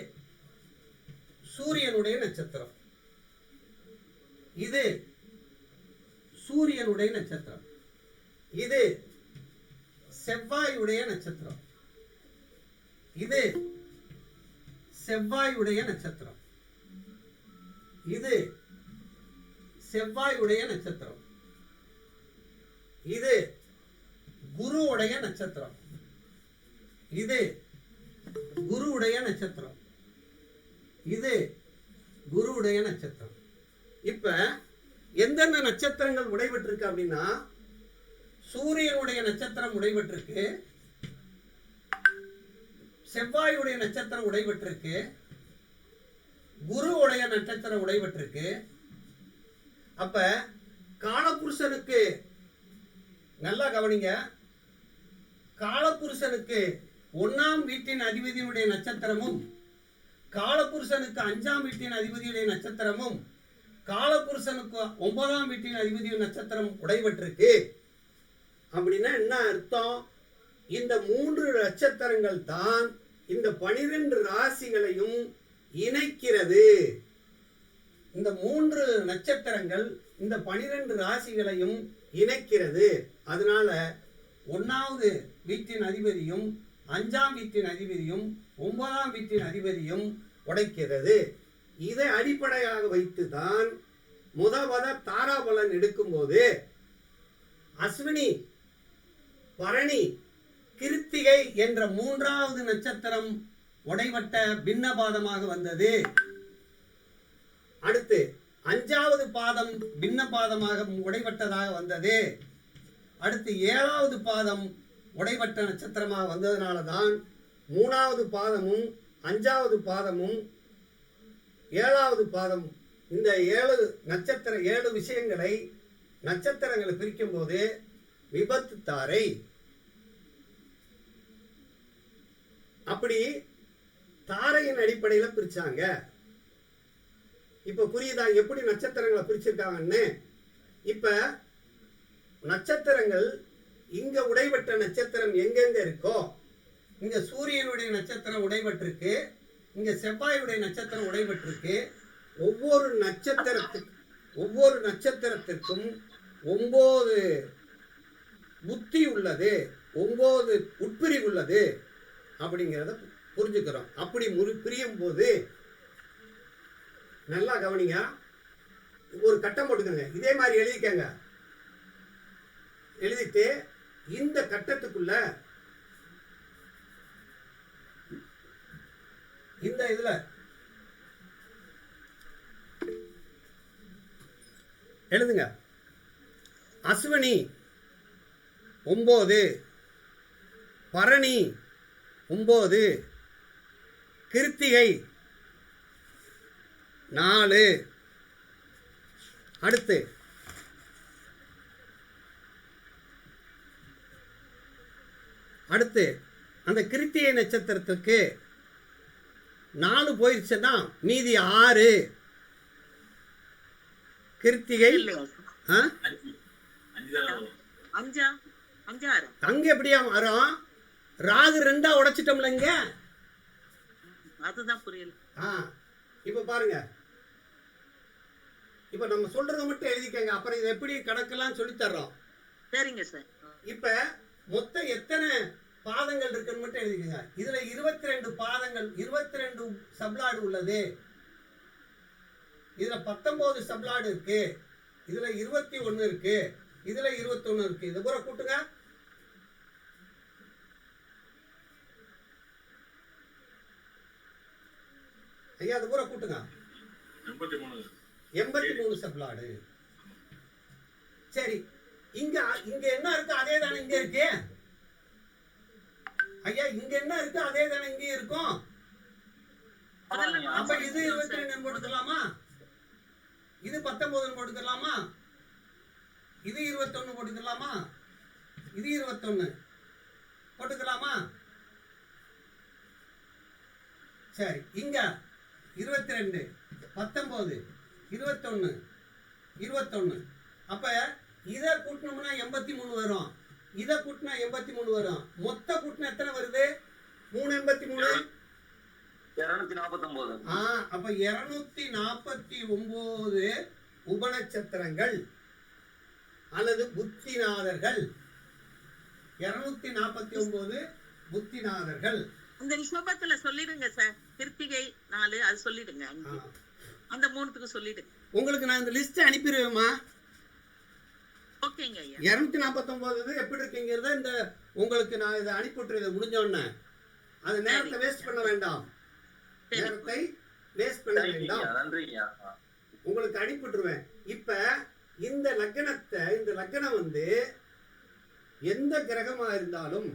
சூரியனுடைய நட்சத்திரம். இது சூரியனுடைய நட்சத்திரம். இது செவ்வாயுடைய நட்சத்திரம். இது செவ்வாயுடைய நட்சத்திரம். இது செவ்வாயுடைய நட்சத்திரம். இது குருவுடைய நட்சத்திரம். இது குருவுடைய நட்சத்திரம். இது குருவுடைய நட்சத்திரம். இப்ப எந்தெந்த நட்சத்திரங்கள் உடைபெற்றிருக்கு அப்படின்னா, சூரியனுடைய நட்சத்திரம் உடைபெற்றிருக்கு, செவ்வாயுடைய நட்சத்திரம் உடைபெற்றிருக்கு, குருவுடைய நட்சத்திரம் உடைபெற்றிருக்கு. அப்ப காலபுருஷனுக்கு நல்லா கவனிங்க. காலபுருஷனுக்கு 1ஆம் வீட்டின் அதிபதியினுடைய நட்சத்திரமும் காலபுருஷனுக்கு 5ஆம் வீட்டின் அதிபதியுடைய நட்சத்திரமும் காலபுருஷனுக்கு 9ஆம் வீட்டின் அதிபதியுடைய நட்சத்திரம் உடைபட்டிருக்கு. அப்படின்னா என்ன அர்த்தம்? இந்த 3 நட்சத்திரங்கள் தான் இந்த 12 ராசிகளையும் இணைக்கிறது. இந்த 3 நட்சத்திரங்கள் இந்த 12 ராசிகளையும் இணைக்கிறது. அதனால 1வது வீட்டின் அதிபதியும் 5ஆம் வீட்டின் அதிபதியும் 9ஆம் வீட்டின் அதிபதியும் உடைக்கிறது. இதை அடிப்படையாக வைத்துதான் முதவத தாராபலன் எடுக்கும்போது அஸ்வினி, பரணி, கிருத்திகை என்ற 3வது நட்சத்திரம் உடைவட்ட பின்னபாதமாக வந்தது. அடுத்து 5வது பாதம் பின்னபாதமாக உடைவட்டதாக வந்தது. அடுத்து 7வது பாதம் உடைவட்ட நட்சத்திரமாக வந்ததுனால தான் 3வது பாதமும் 5வது பாதமும் 7வது பாதம் இந்த 7 விஷயங்களை நட்சத்திரங்களை பிரிக்கும் போது விபத்து தாரை. அப்படி தாரையின் அடிப்படையில் பிரிச்சாங்க. இப்ப புரியுதா எப்படி நட்சத்திரங்களை பிரிச்சிருக்காங்கன்னு? இப்ப நட்சத்திரங்கள் இங்க உடைபட்ட நட்சத்திரம் எங்கெங்க இருக்கோ, இங்க சூரியனுடைய நட்சத்திரம் உடைபட்டிருக்கு, இங்க செவ்வாயுடைய நட்சத்திரம் உடைபட்டிருக்கு. ஒவ்வொரு நட்சத்திரத்திற்கும் 9 புத்தி உள்ளது, 9 உட்பிரிவு உள்ளது அப்படிங்கிறத புரிஞ்சுக்கிறோம். அப்படி பிரியும் போது நல்லா கவனிங்க. ஒரு கட்டம் போட்டுக்கோங்க, இதே மாதிரி எழுதிக்கங்க. எழுதிட்டு இந்த கட்டத்துக்குள்ள இந்த இதுல எழுதுங்க. அஸ்வினி 9, பரணி 9, கிருத்திகை 4. அடுத்து அந்த கிருத்திகை நட்சத்திரத்துக்கு 4 போயிருச்சுன்னா மீதி 6. கிருத்திகை தங்க எப்படியா வரும்? ராகு 2 உடைச்சிட்டோம்லங்க. அதுதான் புரியல. இப்ப பாருங்க, இப்ப நம்ம சொல்றதை மட்டும் எழுதிக்கங்க. அப்புறம் இதை எப்படி கணக்கெல்லாம் சொல்லி தர்றோம். சரிங்க சார். இப்ப மொத்தம் எத்தனை பாதங்கள் இருக்குன்னு மட்டும் எழுதிக்கங்க. இதுல 22 பாதங்கள், 22 சப்ளாடு உள்ளது. இதுல 19 சப்ளாடு இருக்கு. இதுல 21 இருக்கு. இதுல 21 இருக்கு. இது பூரா கூட்டுங்க. ஐயா அது பூரா கூட்டுங்க. 83 சப்ளாடு. சரி, இங்க என்ன இருக்கு அதே தானே இங்க இருக்கு. ஐயா இங்க என்ன இருக்கு அதே தானே இங்க இருக்கும். அப்ப இது 22 போட்டுக்கலாமா? இது 19 போட்டுக்கலாமா? இது 21 போட்டுக்கலாமா? இது 21 போட்டுக்கலாமா? சரி, இங்க 22, 19, 21, 21. அப்ப இத கூட்டணும்னா 83 வரும். இத கூட்டினா 83 வரும். மொத்த கூட்டினா எத்தனை வருது? 383. 249. அப்ப 249 உபநட்சத்திரங்கள் அல்லது புத்திநாதர்கள். 249 புத்திநாதர்கள். அந்த ரிஷபத்துல சொல்லிடுங்க சார். கிருத்திகை 4 அது சொல்லிடுங்க. அந்த 3த்துக்கு சொல்லிடுங்க. உங்களுக்கு நான் இந்த லிஸ்ட் அனுப்பிடுவேமா? ஓகேங்க ஐயா. 249 எப்படி இருக்குங்கிறத இந்த உங்களுக்கு நான் இதை அனுப்பிவிட்டுறேன். முடிஞ்ச உடனே அது நேரத்தை வேஸ்ட் பண்ண வேண்டாம். நேரத்தை வேஸ்ட் பண்ண வேண்டாம். உங்களுக்கு அனுப்பிவிட்டுருவேன். இப்ப இந்த லக்னம் வந்து எந்த கிரகமா இருந்தாலும்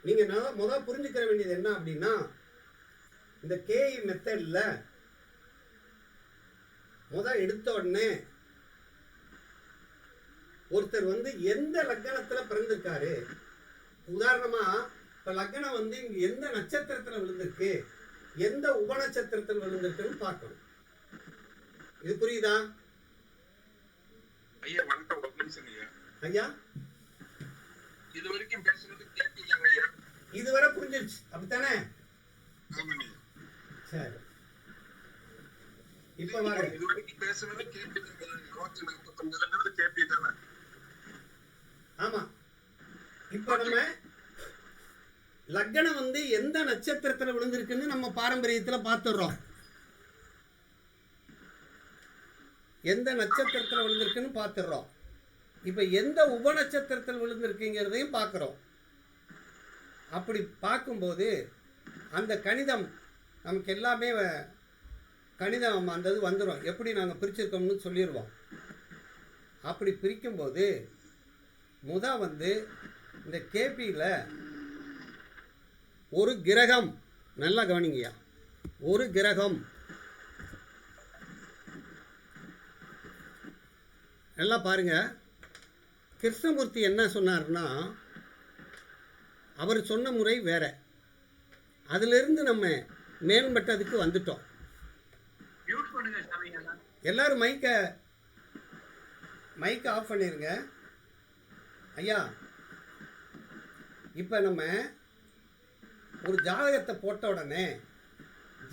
நீங்க முதல் புரிஞ்சுக்கிற வேண்டியது என்ன அப்படின்னா, இந்த கேஇ மெத்தட்ல எடுத்த உடனே ஒருத்தர் வந்து எந்த லக்னத்துல பிறந்திருக்காரு, உதாரணமா இப்ப லக்னம் வந்து இங்க எந்த நட்சத்திரத்துல விழுந்திருக்கு எந்த உபநட்சத்திரத்தில் விழுந்திருக்குன்னு பார்க்கணும். இது புரியுதா ஐயா? வணக்கம், ஒரு நிமிஷம் ஐயா. ஐயா? இது வரைக்கும் பேசுறது கேட்கலையாங்க ஐயா? இதுவரை புரிஞ்சிருச்சு அப்படித்தானே? ஆமாங்க. சரி, இப்ப வர இது வரைக்கும் பேசுறது கேட்கலைங்க. 149 கேபி தானே? ஆமா. இப்ப நம்ம லக்னம் வந்து எந்த நட்சத்திரத்துல விழுந்திருக்குன்னு நம்ம பாரம்பரியத்துல பார்த்துடுறோம். எந்த நட்சத்திரத்துல விழுந்திருக்குன்னு பார்த்துடுறோம். இப்ப எந்த உபநட்சத்திரத்தில் விழுந்திருக்குங்கிறதையும் பார்க்குறோம். அப்படி பார்க்கும்போது அந்த கணிதம் நமக்கு எல்லாமே கணிதம் அந்த இது வந்துடும். எப்படி நாங்கள் பிரிச்சிருக்கோம்னு சொல்லிடுவோம். அப்படி பிரிக்கும்போது வந்து இந்த கேபியில் ஒரு கிரகம், நல்லா கவனிங்கய்யா, ஒரு கிரகம் நல்லா பாருங்க. கிருஷ்ணமூர்த்தி என்ன சொன்னார்னா, அவர் சொன்ன முறை வேற. அதிலிருந்து நம்ம மேம்பட்டதுக்கு வந்துட்டோம். எல்லாரும் மைக்கை ஆஃப் பண்ணிருங்க ஐயா. இப்போ நம்ம ஒரு ஜாதகத்தை போட்ட உடனே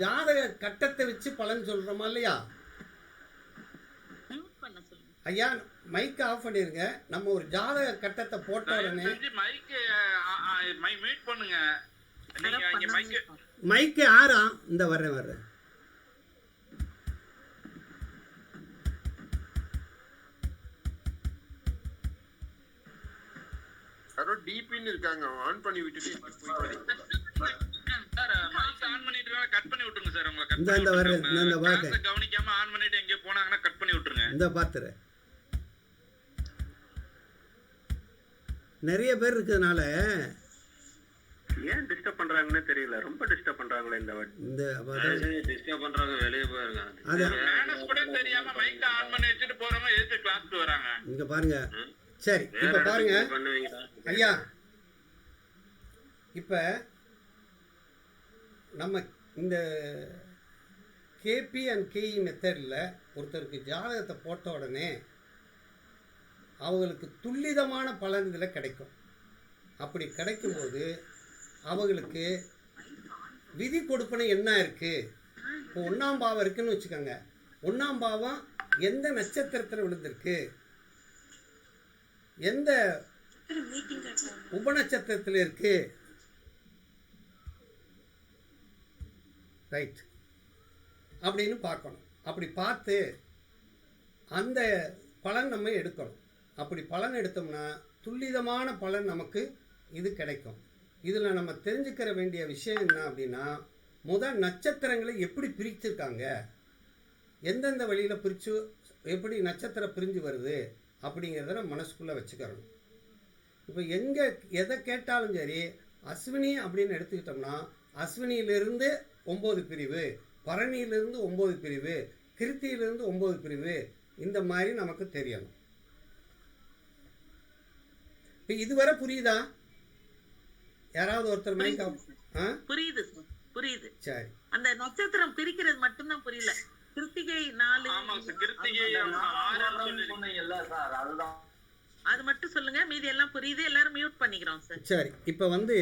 ஜாதக கட்டத்தை வச்சு பலன் சொல்கிறோமா இல்லையா? மியூட் பண்ண சொல்லுங்க ஐயா, மைக்கை ஆஃப் பண்ணிருங்க. நம்ம ஒரு ஜாதக கட்டத்தை போட்ட உடனே மியூட் பண்ணுங்க. மைக்கு ஆறா? இந்த வர்றேன். யாரோ டிபின்னு இருக்காங்க, ஆன் பண்ணி விட்டுட்டு சார் மைக் ஆன் பண்ணிட்டு கட் பண்ணி விட்டுருங்க சார். உங்களை கட் இந்த வர்றேன். இந்த பாக்க கவனிக்காம ஆன் பண்ணிட்டு எங்க போனாங்கன்னா கட் பண்ணி விட்டுருங்க. இந்த பாத்துறேன். நிறைய பேர் இருக்கிறதுனால ஏன் டிஸ்டர்ப் பண்றாங்கன்னு தெரியல. ரொம்ப டிஸ்டர்ப் பண்றாங்களே இந்த வாட்டி. இந்த டிஸ்டர்ப் பண்றாங்க, வெளியே போயிருங்க. அது மேனஸ் கூட தெரியாம மைக் ஆன் பண்ணி வச்சுட்டு போறவங்க எதுக்கு கிளாஸ்க்கு வராங்க? இங்க பாருங்க. சரி, இப்ப பாருங்க ஐயா. இப்ப நம்ம இந்த கேபி அண்ட் கேஇ மெத்தடில் ஒருத்தருக்கு ஜாதகத்தை போட்ட உடனே அவங்களுக்கு துல்லிதமான பலன் இதில் கிடைக்கும். அப்படி கிடைக்கும்போது அவங்களுக்கு விதி கொடுப்பனை என்ன இருக்குது. இப்போ 1ஆம் பாவம் இருக்குன்னு வச்சுக்கோங்க. 1ஆம் பாவம் எந்த நட்சத்திரத்தில் விழுந்திருக்கு, எந்த உபநட்சத்திரத்தில் இருக்கு, ரைட் அப்படின்னு பார்க்கணும். அப்படி பார்த்து அந்த பலன் நம்ம எடுக்கணும். அப்படி பலன் எடுத்தோம்னா துல்லிதமான பலன் நமக்கு இது கிடைக்கும். இதில் நம்ம தெரிஞ்சுக்கிற வேண்டிய விஷயம் என்ன அப்படின்னா, நட்சத்திரங்களை எப்படி பிரிச்சிருக்காங்க, எந்தெந்த வழியில் பிரித்து எப்படி நட்சத்திரம் பிரிஞ்சு வருது அப்படிங்கிறத நம்ம மனசுக்குள்ளே வச்சுக்கிறணும். இப்போ எதை கேட்டாலும் சரி, அஸ்வினி அப்படின்னு எடுத்துக்கிட்டோம்னா அஸ்வினியிலிருந்து 9 பிரிவு, பரணியிலிருந்து 9 பிரிவு, கிருத்தியிலிருந்து 9 பிரிவு, இந்த மாதிரி நமக்கு தெரியணும். இப்போ இதுவரை புரியுதா? யாராவது ஒருத்தர் மைக் புரியுது சார், புரியுது. சரி, அந்த நட்சத்திரம் பிரிக்கிறது மட்டும்தான் புரியல. கிருத்திகை 4 சொன்னீங்கல்ல சார், அதுதான். அது மட்டும் சொல்லுங்க, மீதி எல்லாம் புரியுது. எல்லாரும் மியூட் பண்ணிக்கிறோம் சார். சரி. இப்போ இது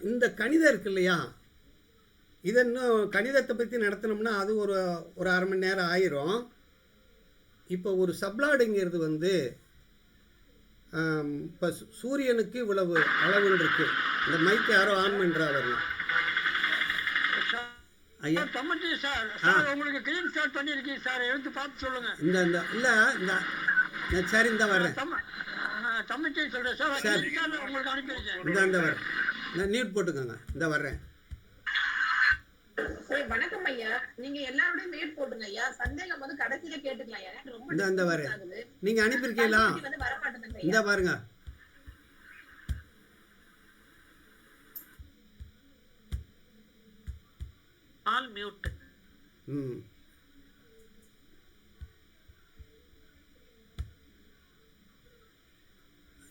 இந்த கணிதம் இருக்கு இல்லையா, இதை இன்னும் கணிதத்தை பற்றி நடத்தினோம்னா அது ஒரு அரை மணி நேரம் ஆயிரும். இப்போ ஒரு சப்ளாடுங்கிறது இப்போ சூரியனுக்கு இவ்வளவு அளவுன்னு இருக்கு. இந்த மைக் யாரோ ஆன் பண்ணுறாரு ஐயா. கமெண்ட்ரி சார், சார் உங்களுக்கு கிளீன் ஸ்டார்ட் பண்ணிருக்கீங்க சார், எடுத்து பார்த்து சொல்லுங்க. இந்த சரி, இந்த வர்றேன். கமெண்ட்ரி சொல்றேன் சார், உங்களுக்கு அனுப்பியிருக்கேன். இந்த வரேன். நான் நியூட் போட்டுக்கோங்க. இந்த வர்றேன். வணக்கம் ஐயா, நீங்க எல்லாரோடையும் மியூட் போட்டுங்க ஐயா. சந்தேகம் வந்து கடைசியில கேட்டுக்கலாம் ஐயா. ரொம்ப இந்த வரேன். நீங்க அனுப்பியிருக்கீங்களா? வர மாட்டேங்குது. இந்த பாருங்க. All mute.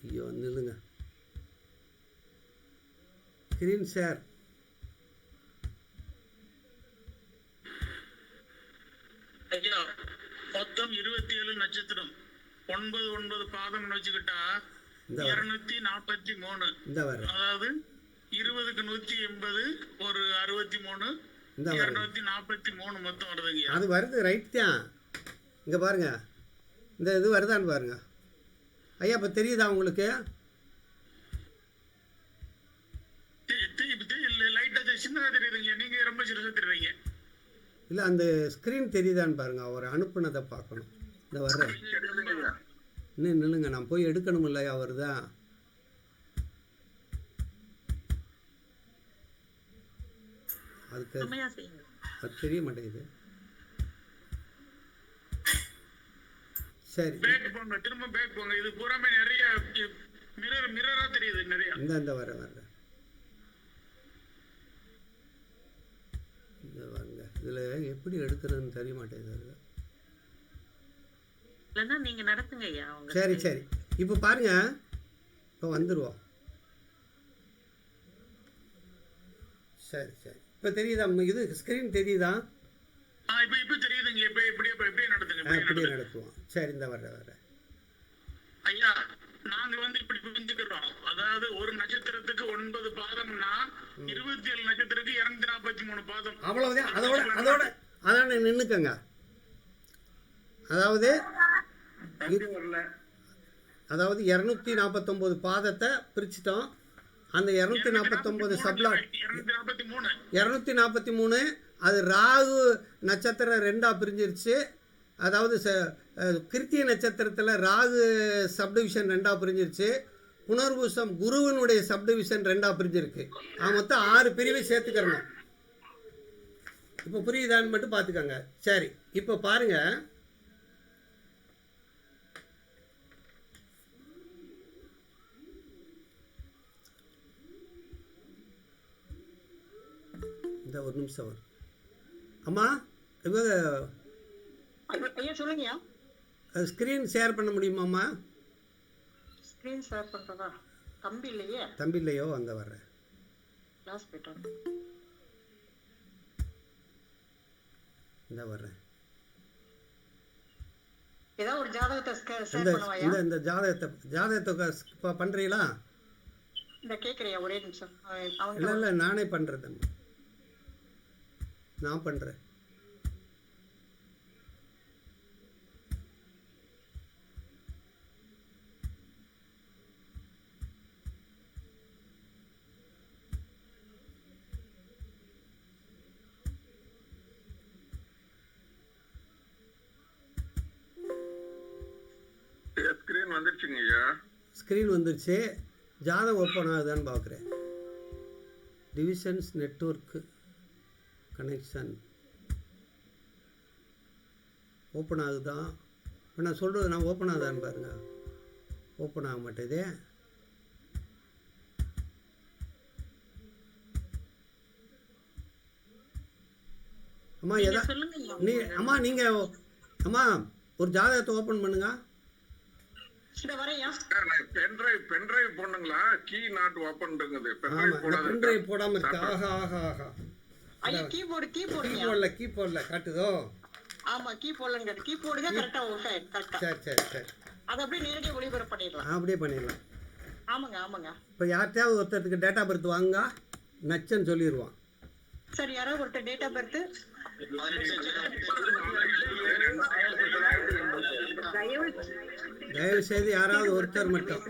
ஐயோ, நில்லுங்க. ஸ்கிரீன் ஷேர் ஐயா மொத்தம் 27 நட்சத்திரம் 9 பாதம்னு வச்சுக்கிட்டா இந்த வர 243. இந்த வர அதாவது 20க்கு 180 ஒரு 63 இந்த வர 243 மொத்தம் வருதுங்க. அது வருது, ரைட் தான். இங்கே பாருங்க, இந்த இது வருதான்னு பாருங்க ஐயா. இப்போ தெரியுதா உங்களுக்கு? லைட்டா சின்னதா தெரியுதுங்க, நீங்க ரொம்ப சிறுசா தெரியுறீங்க. இல்லை, அந்த ஸ்க்ரீன் தெரியுதான்னு பாருங்க. அவர் அனுப்புனதை பார்க்கணும். இந்த வர்றேன், இன்னும் நில்லுங்க, நான் போய் எடுக்கணும் இல்லையா? அவர் தான் அதுக்கு செம்மையா செய்யுங்க. அது தெரிய மாட்டேங்குது. சரி, பேக் போங்க, திரும்ப பேக் போங்க. இது பூராமே நிறைய மிரரா தெரியுது நிறைய. இந்த வர்றேன் இந்த வாங்க. இதில் எப்படி எடுக்கிறதுன்னு தெரிய மாட்டேங்குது. இல்லைன்னா நீங்க நடத்துங்க ஐயா உங்க. சரி சரி, இப்போ பாருங்க, இப்போ வந்துடுவோம். சரி சரி, இப்போ தெரியுதா? இது ஸ்க்ரீன் தெரியுதா? இப்ப தெரியுதுங்க. இப்படியே நடத்துங்க. இப்படியே நடத்துவோம். சரி, இந்த வர்றேன். ஐயா நாங்க இப்படி புரிஞ்சுக்கிறோம். அதாவது ஒரு நட்சத்திரத்துக்கு 9 பாதம்னா 27 நட்சத்திரத்துக்கு 243 பாதம். அவ்வளவுதான். அதோட நின்றுக்கங்க. அதாவது 249 பாதத்தை பிரிச்சுட்டோம். அந்த 249 சப்ளாட் 243 அது ராகு நட்சத்திரம் 2ஆக பிரிஞ்சிருச்சு. அதாவது கிருத்திய நட்சத்திரத்தில் ராகு சப்டிவிஷன் 2ஆக பிரிஞ்சிருச்சு. புனர்பூசம் குருவினுடைய சப்டிவிஷன் 2ஆக பிரிஞ்சிருக்கு. மொத்தம் 6 பிரிவை சேர்த்துக்கிறணும். இப்போ புரியுதான்னு மட்டும் பார்த்துக்கோங்க. சரி, இப்போ பாருங்க, இந்த ஒரு நிமிஷம் வரும். அம்மா, இவங்க ஐயா சொல்லுங்கய்யா. ஸ்க்ரீன் ஷேர் பண்ண முடியுமாம்மா? ஸ்க்ரீன் ஷேர் பண்ணுறதா? தம்பி இல்லையே. தம்பி இல்லையோ? அந்த வர்றேன். கிளாஸ் போயிட்டோம். இந்த வர்றேன். ஏதாவது ஒரு ஜாதகத்தை ஷேர் பண்ணுவாயா? இந்த ஜாதகத்தை பண்ணுறீங்களா? இந்த கேட்குறியா? ஒரே நிமிஷம். இல்லை, நானே பண்ணுறேன். நான் பண்ணுறேன். ஸ்கிரீன் வந்துருச்சுங்க ஐயா. ஸ்க்ரீன் வந்துருச்சு. ஜாதகம் ஓப்பன் ஆகுதான்னு பார்க்குறேன். டிவிஷன்ஸ் நெட்வொர்க்கு கனெக்ஷன் ஓப்பன் ஆகுதான்? இப்போ நான் சொல்கிறது நான் ஓப்பன் ஆகுதான்னு பாருங்கள். ஓப்பன் ஆக மாட்டேதே. அம்மா சொல்லுங்க. நீங்கள் ஒரு ஜாதகத்தை ஓப்பன் பண்ணுங்க. பென்ட்ரைவ் போடுங்களா? கீ நாட் ஓபன்ங்கிறது. பென்ட்ரைவ் போடாம இருக்கு. ஆஹா. ஐயா கீபோர்ட்ல காட்டுதோ? ஆமா, கீபோர்ட்லங்க. கீபோர்டு தான் கரெக்ட்டா ஓகே. கரெக்ட்டா. சரி. அத அப்படியே நேரடியா ஒளிபரப்பு பண்ணிடலாம். அப்படியே பண்ணிடலாம். ஆமாங்க. இப்போ யார்கிட்டயாவது ஒருத்தருக்கு டேட்டா பர்த் வாங்க, நச்சன்னு சொல்லிடுவான். சரி, யாராவது ஒருத்தர் டேட் ஆஃப் பர்த் தயவு செய்து யாராவது ஒருத்தர் மட்டும்.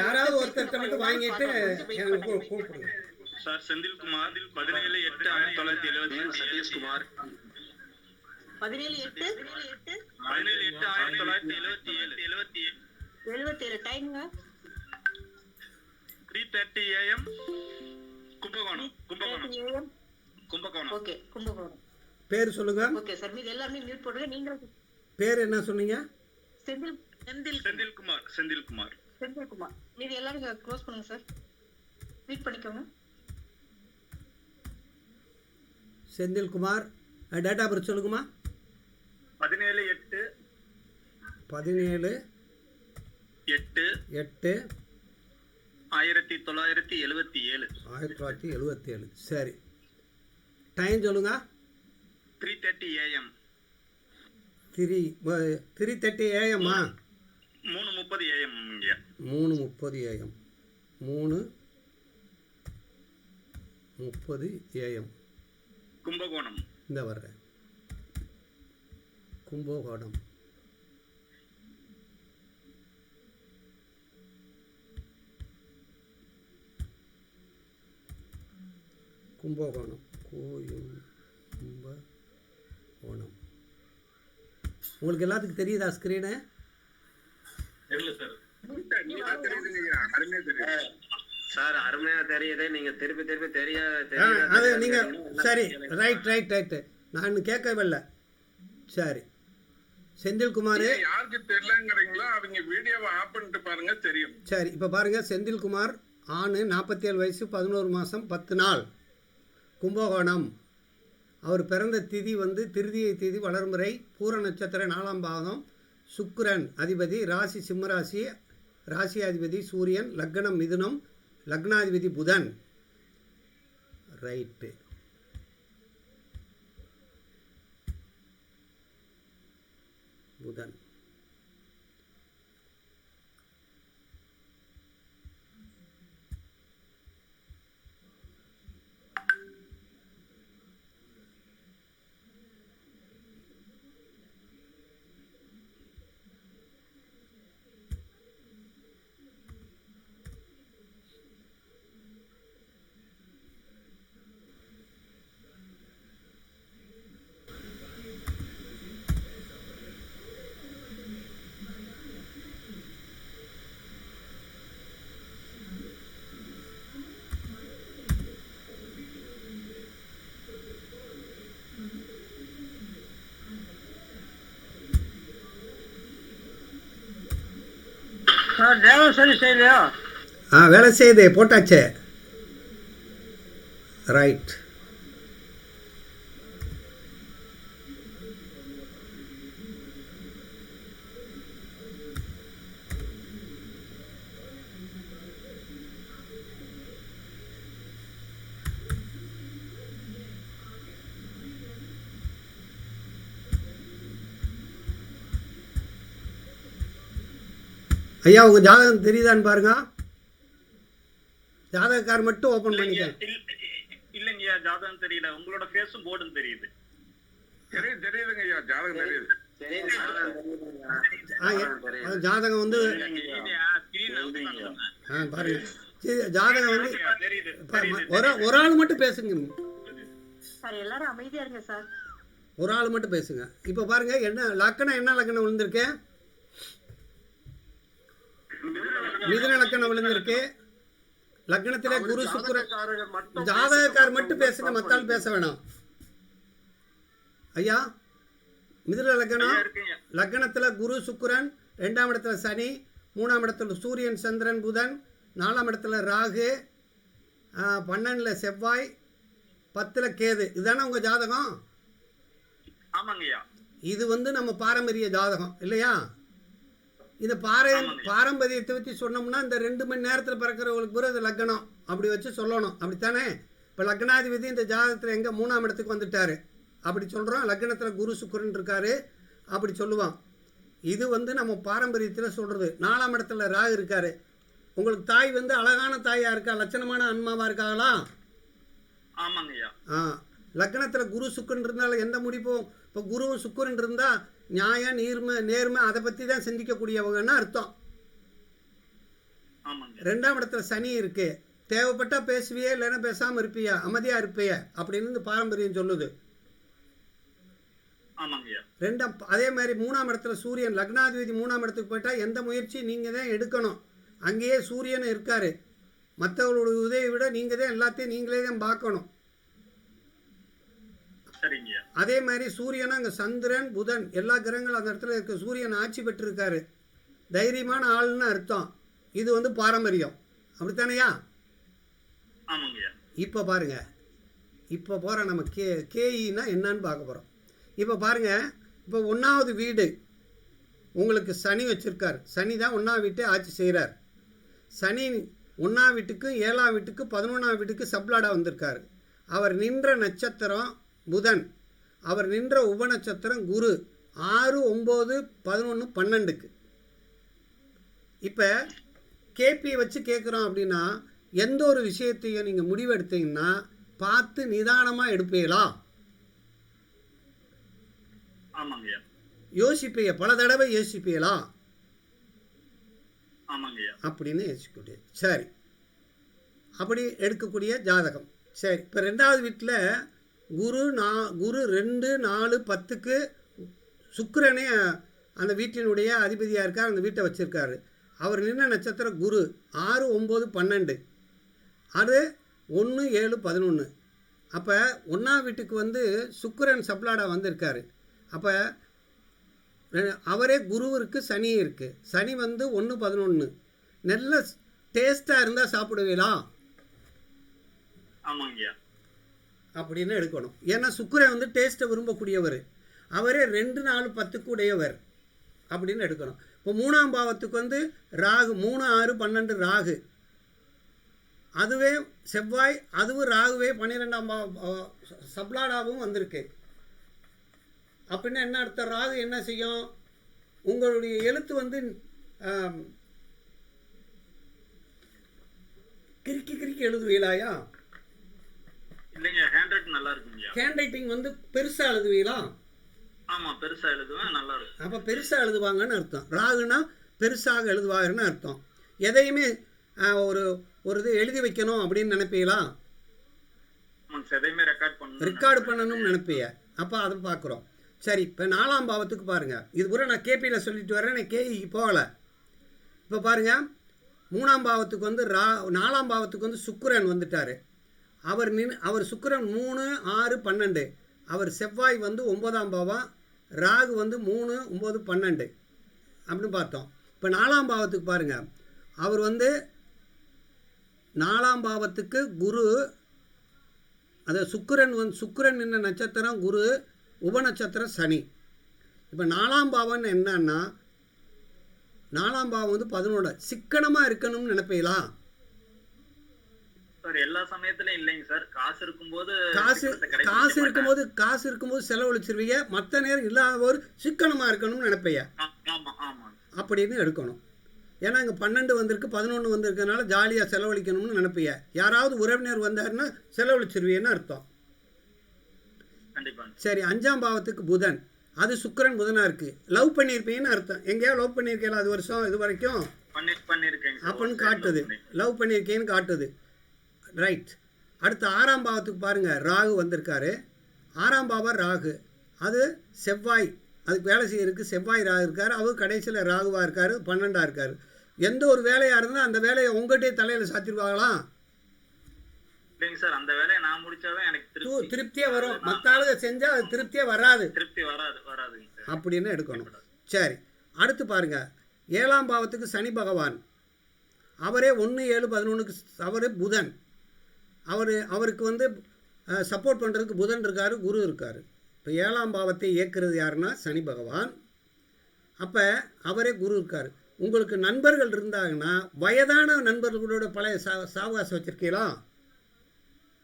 யாராவது ஒருத்தர் மட்டும் வாங்கிட்டு எனக்கு கூப்பிடுங்க. சார் செந்தில்குமார் 17/8/1977. சதீஷ்குமார் 17/8/1977. டைம்ங்க 3:30 AM. கும்பகோணம். ஓகே, கும்பகோணம். பேர் சொல்லுங்க. ஓகே சார், மீதி எல்லாமே மியூட் போடுங்க. நீங்க பேர் என்ன சொன்னீங்க? செந்தில்குமார். மீதி எல்லாரும் க்ளோஸ் பண்ணுங்க சார். மீட் பண்ணிக்கோங்க. செந்தில்குமார் டேட்டா பர்த் சொல்லுங்கம்மா. 17/8/8 1977. 1977. சரி, டைம் சொல்லுங்க. 3:30 AM. 3:30 AM-ஆ? 3:30 AM ஐயா. 3:30 AM. 3:30 AM. கும்பகோணம். இந்த வர்றேன். கும்பகோணம். கும்பகோணம். கும்பகோணம். உங்களுக்கு எல்லாத்துக்கும் தெரியுதா ஸ்க்ரீனு? தெரியல சார். சார் அருமையா தெரியுது. நீங்க திருப்பி திருப்பி அது நீங்கள் சரி, ரைட். நான் கேட்கவே இல்லை. சரி, செந்தில்குமார். யாருக்கு தெரியலங்கிறீங்களோ அவங்க வீடியோவை ஆஃப் பண்ணிட்டு பாருங்க, தெரியும். சரி, இப்போ பாருங்கள். செந்தில்குமார், ஆண், 47 வயசு, 11 மாதம் 10 நாள், கும்பகோணம். அவர் பிறந்த திதி வந்து திருதியை திதி, வளர்முறை, பூர நட்சத்திரம், 4ஆம் பாகம், சுக்கிரன் அதிபதி, ராசி சிம்மராசி, ராசி அதிபதி சூரியன், லக்னம் மிதுனம், லக்னாதிபதி புதன். ரைட்டு. புதன். சார் தேவம் சரி செய்யலையா? வேலை செய்யுது, போட்டாச்சே. ரைட். ஐயா, உங்கள் ஜாதகம் தெரியுதான்னு பாருங்க. ஜாதகக்கார் மட்டும் ஓப்பன் பண்ணிக்க. இல்லைங்கய்யா, ஜாதகம் தெரியல. உங்களோட ஃபேஸும் போர்டும் தெரியுது. தெரியுதுங்க ஐயா, ஜாதகம் தெரியுது. ஜாதகம் வந்து பாருங்க. ஜாதகம் வந்து ஒரு ஆள் மட்டும் பேசுங்க. சார் எல்லாரும் அமைதியா இருங்க சார். ஒரு ஆள் மட்டும் பேசுங்க. இப்போ பாருங்க, என்ன லக்கணம் விழுந்திருக்கு? மிதுன லக்கணம் விழுந்திருக்கு. லக்னத்திலே குரு சுக்கிரன். ஜாதகக்கார் மட்டும் பேசுங்க, மத்தால் பேச வேணாம். ஐயா, மிதுன லக்னம், லக்னத்தில் குரு சுக்கிரன், 2ஆம் இடத்துல சனி, 3ஆம் இடத்துல சூரியன் சந்திரன் புதன், 4ஆம் இடத்துல ராகு, 12ல் செவ்வாய், 10ல் கேது. இதுதானே உங்கள் ஜாதகம்? ஆமாங்கய்யா. இது வந்து நம்ம பாரம்பரிய ஜாதகம் இல்லையா? இந்த பாரம்பரியத்தை வச்சு சொன்னோம்னா இந்த 2 மணி நேரத்தில் பிறக்கிறவங்களுக்கு பிறகு இது லக்னம் அப்படி வச்சு சொல்லணும், அப்படித்தானே? இப்போ லக்னாதிபதி இந்த ஜாதகத்தில் எங்கே 3ஆம் இடத்துக்கு வந்துட்டார் அப்படி சொல்கிறோம். லக்னத்தில் குரு சுக்கிரன் இருக்கார் அப்படி சொல்லுவான். இது வந்து நம்ம பாரம்பரியத்தில் சொல்கிறது. 4ஆம் இடத்துல ராகு இருக்கார். உங்களுக்கு தாய் வந்து அழகான தாயாக இருக்கா, லட்சணமான அன்மாவாக இருக்காங்களா? ஆமாங்கய்யா. லக்னத்தில் குரு சுக்கிரன் இருந்தாலும் எந்த முடிப்பும், இப்போ குருவும் சுக்கிரன் இருந்தால் நியாயம், நேர்மை அதை பற்றி தான் சிந்திக்கக்கூடியவங்கன்னா அர்த்தம். 2ஆம் இடத்துல சனி இருக்கு. தேவைப்பட்டால் பேசுவியே, இல்லைன்னா பேசாமல் இருப்பியா, அமைதியாக இருப்பிய அப்படின்னு இந்த பாரம்பரியம் சொல்லுது. அதே மாதிரி 3ஆம் இடத்துல சூரியன், லக்னாதிபதி 3ஆம் இடத்துக்கு போயிட்டால் எந்த முயற்சி நீங்கள் தான் எடுக்கணும். அங்கேயே சூரியன் இருக்கார். மற்றவங்களோட உதவியை விட நீங்கள் தான் எல்லாத்தையும் நீங்களே தான் பார்க்கணும். அதே மாதிரி சூரியன் அங்கே சந்திரன் புதன் எல்லா கிரகங்களும் அந்த இடத்துல இருக்க. சூரியன் ஆட்சி பெற்றிருக்காரு. தைரியமான ஆள்னு அர்த்தம். இது வந்து பாரம்பரியம், அப்படித்தானையா? ஆமாங்கய்யா. இப்போ பாருங்க, இப்போ போகிற நம்ம கேஇனா என்னன்னு பார்க்க போகிறோம். இப்போ பாருங்கள், இப்போ 1வது வீடு உங்களுக்கு சனி வச்சுருக்கார். சனி தான் 1ஆம் வீட்டை ஆட்சி செய்கிறார். சனி 1ஆம் வீட்டுக்கு 7ஆம் வீட்டுக்கு 11ஆம் வீட்டுக்கு சப்ளாடாக வந்திருக்கார். அவர் நின்ற நட்சத்திரம் புதன், அவர் நின்ற உப நட்சத்திரம் குரு. 6, 9, 11, 12க்கு. இப்போ கேபி வச்சு கேட்குறோம் அப்படின்னா, எந்த ஒரு விஷயத்தையும் நீங்கள் முடிவெடுத்தீங்கன்னா பார்த்து நிதானமாக எடுப்பீங்களா? ஆமாங்கய்யா. யோசிப்பீங்க, பல தடவை யோசிப்பீங்களா? ஆமாங்கய்யா. அப்படின்னு யோசிக்கக்கூடிய. சரி, அப்படி எடுக்கக்கூடிய ஜாதகம். சரி, இப்போ 2வது வீட்டில் குரு 2, 4, 10க்கு சுக்கிரனே அந்த வீட்டினுடைய அதிபதியாக இருக்கார். அந்த வீட்டை வச்சுருக்காரு. அவர் நின்ன நட்சத்திரம் குரு. 6, 9, 12. அது 1, 7, 11. அப்போ 1ஆம் வீட்டுக்கு வந்து சுக்கிரன் சப்ளாடாக வந்திருக்காரு. அப்போ அவரே குருவிற்கு சனி இருக்குது. சனி வந்து 1, 11. நல்ல டேஸ்ட்டாக இருந்தால் சாப்பிடுவீங்களா? ஆமாங்கய்யா. அப்படின்னு எடுக்கணும். ஏன்னா சுக்கிரன் வந்து டேஸ்ட்டை விரும்பக்கூடியவர். அவரே 2, 4, 10க்கு உடையவர் அப்படின்னு எடுக்கணும். இப்போ 3ஆம் பாவத்துக்கு வந்து ராகு 3, 6, 12 ராகு. அதுவே செவ்வாய், அதுவும் ராகுவே 12ஆம் சப்ளாடாகவும் வந்திருக்கு. அப்படின்னா என்ன அர்த்தம்? ராகு என்ன செய்யும்? உங்களுடைய எழுத்து வந்து கிறுக்கி கிறுக்கி எழுதுவீங்களாயா? இல்லைங்க, ஹேண்ட் ரைட்டிங் நல்லா இருக்குங்கய்யா. ஹேண்ட் ரைட்டிங் வந்து பெருசாக எழுதுவீங்களா? ஆமாம், பெருசாக எழுதுவேன், நல்லா இருக்கும். அப்போ பெருசாக எழுதுவாங்கன்னு அர்த்தம். ராகுனா பெருசாக எழுதுவாங்கன்னு அர்த்தம். எதையுமே ஒரு இது எழுதி வைக்கணும் அப்படின்னு நினைப்பீங்களா? எதையுமே ரெக்கார்டு பண்ணணும்னு நினைப்பீங்க. அப்போ அதை பார்க்குறோம். சரி, இப்போ 4ஆம் பாவத்துக்கு பாருங்கள். இது கூட நான் கேபியில் சொல்லிட்டு வரேன், நான் கேஇக்கு போகலை. இப்போ பாருங்கள், 3ஆம் பாவத்துக்கு வந்து 4ஆம் பாவத்துக்கு வந்து சுக்கிரன் வந்துட்டார். அவர் சுக்கிரன் 3, 6, 12. அவர் செவ்வாய் வந்து 9ஆம் பாவம். ராகு வந்து 3, 9, 12 அப்படின்னு பார்த்தோம். இப்போ 4ஆம் பாவத்துக்கு பாருங்கள். அவர் வந்து 4ஆம் பாவத்துக்கு குரு, அது சுக்கிரன் நின்ன நட்சத்திரம் குரு, உப நட்சத்திரம் சனி. இப்போ 4ஆம் பாவம்னு என்னன்னா, 4ஆம் பாவம் வந்து 11. சிக்கனமாக இருக்கணும்னு நினைப்பீங்களா? சார் எல்லா சமயத்திலும் இல்லைங்க சார். காசு இருக்கும்போது காசு இருக்கும்போது செலவழிச்சிருவீங்க. மற்ற நேரம் இல்லாத ஒரு சிக்கனமாக இருக்கணும்னு நினைப்பீங்க. அப்படின்னு எடுக்கணும். ஏன்னா இங்கே 12 வந்திருக்கு, 11 வந்திருக்கனால ஜாலியாக செலவழிக்கணும்னு நினைப்பீங்க. யாராவது உறவினர் வந்தாருன்னா செலவழிச்சிருவீங்கன்னு அர்த்தம். சரி, 5ஆம் பாவத்துக்கு புதன், அது சுக்கிரன் புதனாக இருக்குது. லவ் பண்ணியிருப்பீங்கன்னு அர்த்தம். எங்கேயாவது லவ் பண்ணியிருக்கீங்களா? அது வருஷம் இது வரைக்கும் அப்படின்னு காட்டுது. லவ் பண்ணியிருக்கேன்னு காட்டுது. ரைட். அடுத்து 6ஆம் பாவத்துக்கு பாருங்கள், ராகு வந்திருக்காரு. 6ஆம் பாவம் ராகு, அது செவ்வாய், அதுக்கு வேலை செய்யறதுக்கு செவ்வாய் ராகு இருக்கார். அவர் கடைசியில் ராகுவாக இருக்கார், 12ஆக இருக்கார். எந்த ஒரு வேலையாக இருந்தால் அந்த வேலையை உங்கள்கிட்டே தலையில் சாத்திடுவாங்களாம்? இல்லைங்க சார், அந்த வேலையை நான் முடிச்சாதான் எனக்கு திருப்தியே வரும். மற்ற ஆளுங்க செஞ்சால் அது திருப்தியே வராது. வராதுங்க அப்படின்னு எடுக்கணும். சரி, அடுத்து பாருங்கள், 7ஆம் பாவத்துக்கு சனி பகவான். அவரே 1, 7, 11க்கு அவரே புதன். அவருக்கு வந்து சப்போர்ட் பண்ணுறதுக்கு புதன் இருக்கார், குரு இருக்கார். இப்போ 7ஆம் பாவத்தை இயக்குறது யாருன்னா சனி பகவான். அப்போ அவரே குரு இருக்கார். உங்களுக்கு நண்பர்கள் இருந்தாங்கன்னா வயதான நண்பர்களோட பழைய சாவகாசம் வச்சுருக்கீங்களா?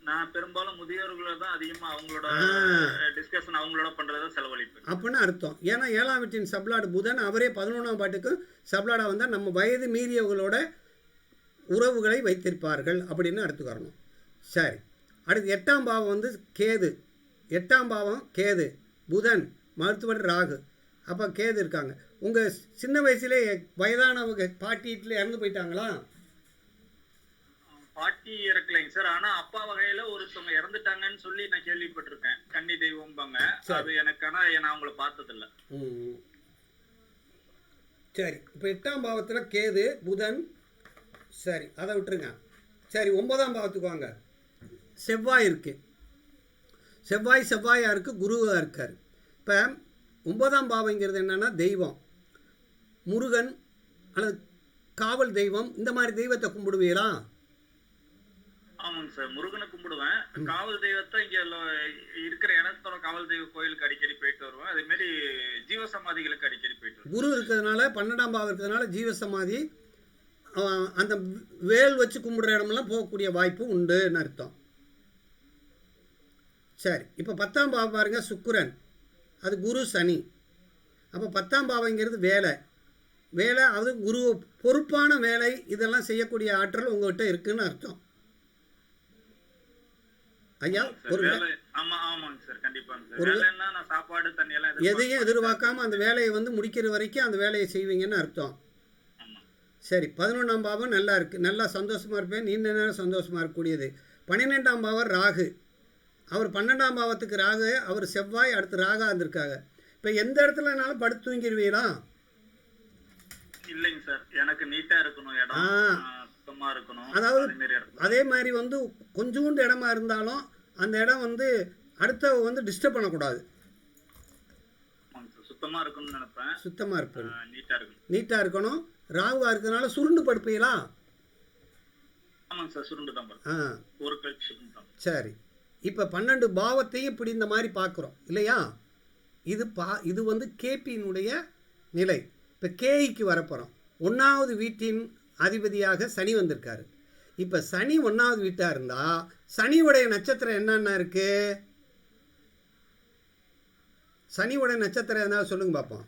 நான் பெரும்பாலும் முதியோர்களை தான் அதிகமாக அவங்களோட டிஸ்கஷன் அவங்களோட பண்ணுறத செலவழிப்பேன் அப்படின்னு அர்த்தம். ஏன்னா 7ஆம் வீட்டின் சப்ளாடு புதன், அவரே 11ஆம் பாட்டுக்கு சப்ளாடாக வந்தால் நம்ம வயது மீறியவர்களோட உறவுகளை வைத்திருப்பார்கள் அப்படின்னு எடுத்துக்கிறணும். சரி, அடுத்து 8ஆம் பாவம் வந்து கேது. 8ஆம் பாவம் கேது, புதன், மருத்துவர் ராகு. அப்போ கேது இருக்காங்க. உங்கள் சின்ன வயசுலே வயதானவங்க பாட்டியில் இறந்து போயிட்டாங்களா? பாட்டி இறக்கலைங்க சார். ஆனா அப்பா வகையில ஒருத்தவங்க இறந்துட்டாங்கன்னு சொல்லி நான் கேள்விப்பட்டிருக்கேன். கன்னி தெய்வம்பாங்க. அது எனக்கு, ஆனா நான் அவங்கள பார்த்ததில்ல. சரி, இப்போ 8ஆம் பாவத்தில் கேது புதன். சரி, அதை விட்டுருங்க. சரி, 9ஆம் பாவத்துக்கு வாங்க. செவ்வாய் இருக்கு. செவ்வாயாக இருக்குது, குருவாக இருக்கார். இப்போ 9ஆம் பாவங்கிறது என்னென்னா தெய்வம், முருகன் அல்லது காவல் தெய்வம், இந்த மாதிரி தெய்வத்தை கும்பிடுவீங்களா? ஆமாங்க சார், முருகனை கும்பிடுவேன். காவல் தெய்வத்தை இங்க இருக்கிற இடத்தோட காவல் தெய்வ கோயிலுக்கு அடிக்கடி போயிட்டு வருவேன். அதே மாதிரி ஜீவ சமாதிகளுக்கு அடிக்கடி போயிட்டு வருவேன். குரு இருக்கிறதுனால 12ஆம் பாவம் இருக்கிறதுனால ஜீவசமாதி அந்த வேல் வச்சு கும்பிடுற இடமெல்லாம் போகக்கூடிய வாய்ப்பு உண்டுன்னு அர்த்தம். சரி, இப்போ 10ஆம் பாவம் பாருங்க, சுக்கிரன், அது குரு சனி. அப்போ 10ஆம் பாவங்கிறது வேலை. வேலை அது குரு பொறுப்பான வேலை, இதெல்லாம் செய்யக்கூடிய ஆற்றல் உங்கள்கிட்ட இருக்குன்னு அர்த்தம். ஐயா ஒரு ஆமாங்க சார், கண்டிப்பாங்க சார். வேலைன்னா நான் சாப்பாடு தண்ணி எல்லாம் எதையும் எதிர்பார்க்காம அந்த வேலையை வந்து முடிக்கிற வரைக்கும் அந்த வேலையை செய்வீங்கன்னு அர்த்தம். சரி, 11ஆம் பாவம் நல்லா இருக்குது, நல்லா சந்தோஷமாக இருப்பேன், நீண்ட நேரம் சந்தோஷமாக இருக்கக்கூடியது. 12ஆம் பாவம் ராகு, அவர் 12ஆம் பாவத்துக்கு ராகு, அவர் செவ்வாய், அடுத்து ராகா இருந்திருக்காங்க. இப்போ எந்த இடத்துலனாலும் படுத்து தூங்கிடுவீங்களா? இல்லைங்க சார், எனக்கு நீட்டா இருக்கணும், இடம் சுத்தமா இருக்கணும். அதாவது அதே மாதிரி வந்து கொஞ்சோண்டு இடமா இருந்தாலும் அந்த இடம் வந்து அடுத்த வந்து டிஸ்டர்ப் பண்ணக்கூடாது. சுத்தமா இருக்கணும்னு நினைப்பேன். சுத்தமா இருக்கணும், நீட்டா இருக்கணும். ராகுவா இருக்கிறதுனால சுருண்டு படுப்பீங்களா? ஆமாங்க சார், சுருண்டு தான். ஒரு கல் சுருண்டு தான். சரி, இப்போ 12 பாவத்தையும் இப்படி இந்த மாதிரி பார்க்குறோம் இல்லையா? இது வந்து கேபியினுடைய நிலை. இப்போ கேஇக்கு வரப்போகிறோம். 1வது வீட்டின் அதிபதியாக சனி வந்திருக்காரு. இப்போ சனி 1வது வீட்டாக இருந்தால் சனியுடைய நட்சத்திரம் என்னென்ன இருக்குது? சனியுடைய நட்சத்திரம் என்ன சொல்லுங்க பார்ப்போம்.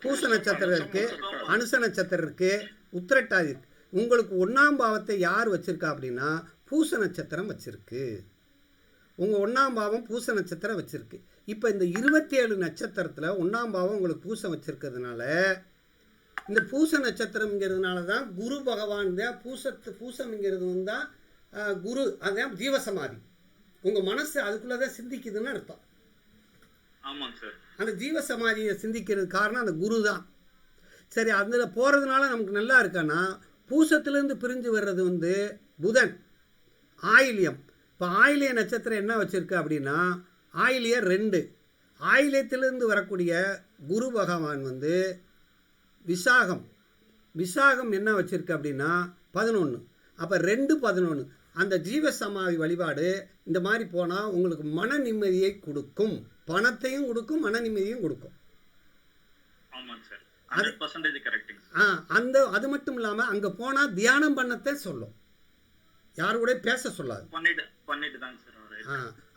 பூச நட்சத்திரம் இருக்குது, அனுச நட்சத்திரம் இருக்குது, உத்திரட்டாதி இருக்குது. உங்களுக்கு 1ஆம் பாவத்தை யார் வச்சுருக்கா அப்படின்னா பூச நட்சத்திரம் வச்சுருக்கு. உங்கள் 1ஆம் பாவம் பூச நட்சத்திரம் வச்சுருக்கு. இப்போ இந்த 27 நட்சத்திரத்தில் 1ஆம் பாவம் உங்களுக்கு பூசம் வச்சுருக்கிறதுனால இந்த பூச நட்சத்திரம்ங்கிறதுனால தான் குரு பகவான் தான் பூசம்ங்கிறது தான் குரு, அதுதான் ஜீவசமாதி. உங்கள் மனசு அதுக்குள்ளே தான் சிந்திக்குதுன்னு அர்த்தம். ஆமாங்க சார். அந்த ஜீவசமாதியை சிந்திக்கிறது காரணம் அந்த குரு தான். சரி, அதில் போகிறதுனால நமக்கு நல்லா இருக்கான்னா பூசத்துலேருந்து பிரிஞ்சு வர்றது வந்து புதன், ஆயில்யம். இப்போ ஆயிலிய நட்சத்திரம் என்ன வச்சுருக்கு அப்படின்னா ஆயிலியர் 2. ஆயிலியத்திலிருந்து வரக்கூடிய குரு பகவான் வந்து விசாகம் என்ன வச்சுருக்கு அப்படின்னா 11. அப்போ 2, 11 அந்த ஜீவசமாதி வழிபாடு இந்த மாதிரி போனால் உங்களுக்கு மன நிம்மதியை கொடுக்கும், பணத்தையும் கொடுக்கும், மன நிம்மதியும் கொடுக்கும். அது மட்டும் இல்லாமல் அங்கே போனால் தியானம் பண்ணத்தை சொல்லும், யாரு கூட பேச சொல்லாது.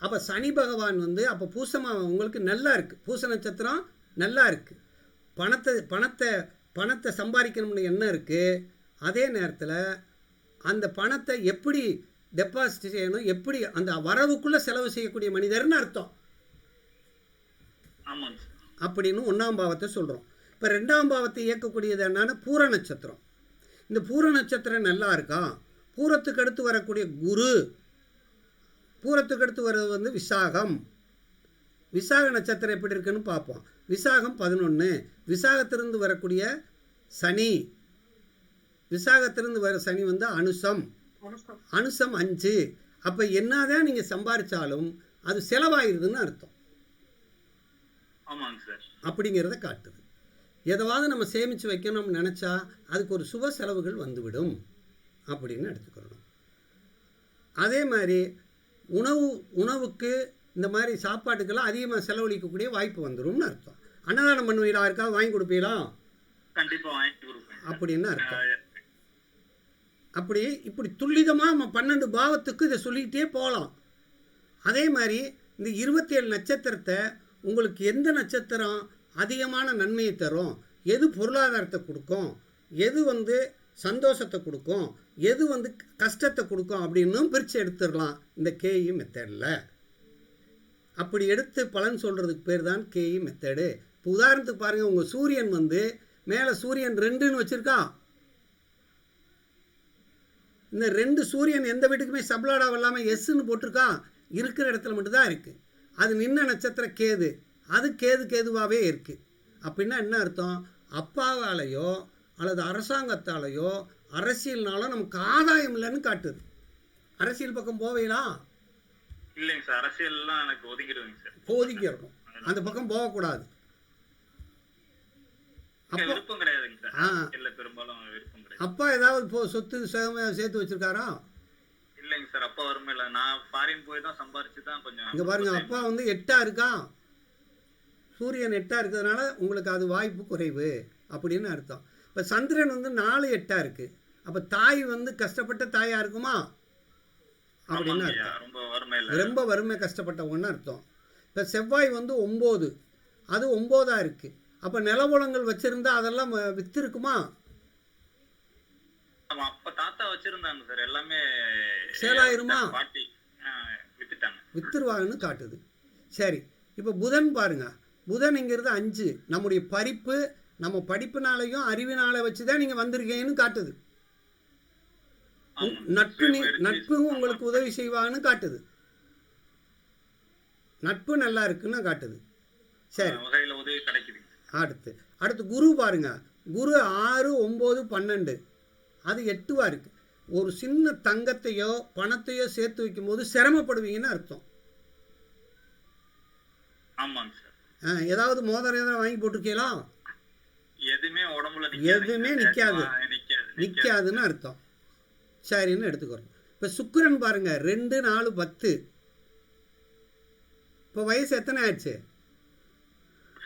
அப்போ சனி பகவான் வந்து அப்போ பூசமாக உங்களுக்கு நல்லா இருக்குது, பூச நட்சத்திரம் நல்லா இருக்குது. பணத்தை சம்பாதிக்கணும்னு என்ன இருக்குது. அதே நேரத்தில் அந்த பணத்தை எப்படி டெபாசிட் செய்யணும், எப்படி அந்த வரவுக்குள்ளே செலவு செய்யக்கூடிய மனிதர்னு அர்த்தம் அப்படின்னு 1ஆம் பாவத்தை சொல்கிறோம். இப்போ 2ஆம் பாவத்தை இயக்கக்கூடியது என்னன்னா பூர நட்சத்திரம். இந்த பூர நட்சத்திரம் நல்லா இருக்கா? பூரத்துக்கு அடுத்து வரக்கூடிய குரு, பூரத்துக்கு அடுத்து வர்றது வந்து விசாகம். விசாக நட்சத்திரம் எப்படி இருக்குன்னு பார்ப்போம். விசாகம் 11. விசாகத்திலிருந்து வரக்கூடிய சனி, விசாகத்திலிருந்து வர சனி வந்து அனுசம் 5. அப்போ என்னதான் நீங்கள் சம்பாதிச்சாலும் அது செலவாயிருதுன்னு அர்த்தம். அப்படிங்கிறத காட்டுது. எதாவது நம்ம சேமித்து வைக்கணும்னு நினச்சா அதுக்கு ஒரு சுப செலவுகள் வந்துவிடும் அப்படின்னு எடுத்துக்கிறோம். அதே மாதிரி உணவுக்கு இந்த மாதிரி சாப்பாட்டுக்கெல்லாம் அதிகமாக செலவழிக்கக்கூடிய வாய்ப்பு வந்துடும்னு அர்த்தம். அன்னதானம் பண்ணுவீங்களா? இருக்கா வாங்கி கொடுப்பீங்களா? கண்டிப்பாக வாங்கி கொடுப்பேன் அப்படின்னு அர்த்தம். இப்படி துல்லிதமாக நம்ம 12 பாவத்துக்கு இதை சொல்லிக்கிட்டே போகலாம். அதே மாதிரி இந்த 27 நட்சத்திரத்தை உங்களுக்கு எந்த நட்சத்திரம் அதிகமான நன்மையை தரும், எது பொருளாதாரத்தை கொடுக்கும், எது வந்து சந்தோஷத்தை கொடுக்கும், எது வந்து கஷ்டத்தை கொடுக்கும் அப்படின்னும் பிரித்து எடுத்துடலாம் இந்த கேஇ மெத்தடில். அப்படி எடுத்து பலன் சொல்கிறதுக்கு பேர் தான் கேஇ மெத்தடு. இப்போ உதாரணத்துக்கு பாருங்கள், உங்கள் சூரியன் வந்து மேலே சூரியன் 2ன்னு வச்சுருக்கா. இந்த 2 சூரியன் எந்த வீட்டுக்குமே சப்ளாடாக இல்லாமல் எஸ்ன்னு போட்டிருக்கா, இருக்கிற இடத்துல மட்டும்தான் இருக்குது. அது நின்ன நட்சத்திரம் கேது, அது கேதுவாகவே இருக்குது. அப்படின்னா என்ன அர்த்தம்? அப்பாவாலேயோ அல்லது அரசாங்கத்தாலேயோ அரசியல்னாலும் நமக்கு ஆதாயம் இல்லைன்னு காட்டுது. அரசியல் பக்கம் போவீங்களா? இல்லைங்க சார், அரசியல்லாம் எனக்கு ஒதுக்கிடுவீங்க சார். ஒதுக்கிடணும், அந்த பக்கம் போகக்கூடாது. விருப்பம் கிடையாதுங்க சார், பெரும்பாலும் விருப்பம் கிடையாது. அப்பா ஏதாவது சொத்து சேர்த்து வச்சிருக்காரா? இல்லைங்க இல்லைங்க சார், அப்பா வறுமை இல்லை. நான் ஃபாரின் போய் தான் சம்பாரிச்சு தான் கொஞ்சம். இங்கே பாருங்க, அப்பா வந்து 8ஆ இருக்கான், சூரியன் 8ஆ இருக்கிறதுனால உங்களுக்கு அது வாய்ப்பு குறைவு அப்படின்னு அர்த்தம். இப்போ சந்திரன் வந்து 4 8ஆ இருக்குது. அப்போ தாய் வந்து கஷ்டப்பட்ட தாயாக இருக்குமா அப்படின்னு அர்த்தம். ரொம்ப வறுமை இல்லை, ரொம்ப வறுமை கஷ்டப்பட்டவங்கன்னு அர்த்தம். இப்போ செவ்வாய் வந்து 9, அது 9ஆ இருக்குது. அப்போ நிலவளங்கள் வச்சுருந்தா அதெல்லாம் விற்று இருக்குமா? அப்ப தாத்தா வச்சிருந்தாங்க சார், எல்லாமே சேலாயிருமா? பாட்டி வித்துட்டாங்க, வித்துருவாங்கன்னு காட்டுது. சரி, இப்போ புதன் பாருங்க, புதன்ங்கிறது 5, நம்முடைய படிப்பு, நம்ம படிப்புனாலையும் அறிவினால வச்சு தான் நீங்கள் வந்திருக்கீங்கன்னு காட்டுது. நட்பும் உங்களுக்கு உதவி செய்வாங்கன்னு காட்டுது. நட்பு நல்லா இருக்குன்னு காட்டுது. சரி, உதவி கிடைக்குது. அடுத்து குரு பாருங்க, குரு 6 9 12, அது 8வா இருக்கு. ஒரு சின்ன தங்கத்தையோ பணத்தையோ சேர்த்து வைக்கும் போது சிரமப்படுவீங்கன்னு அர்த்தம். ஆமாங்க சார். ஏதாவது மோதிரம் வாங்கி போட்டிருக்கீங்களா? எதுவுமே உடம்புல எதுவுமே நிற்காதுன்னு அர்த்தம். சரின்னு எடுத்துக்கிறோம். இப்போ சுக்கிரன் பாருங்க 2 4 10, இப்போ வயசு எத்தனை ஆயிடுச்சு?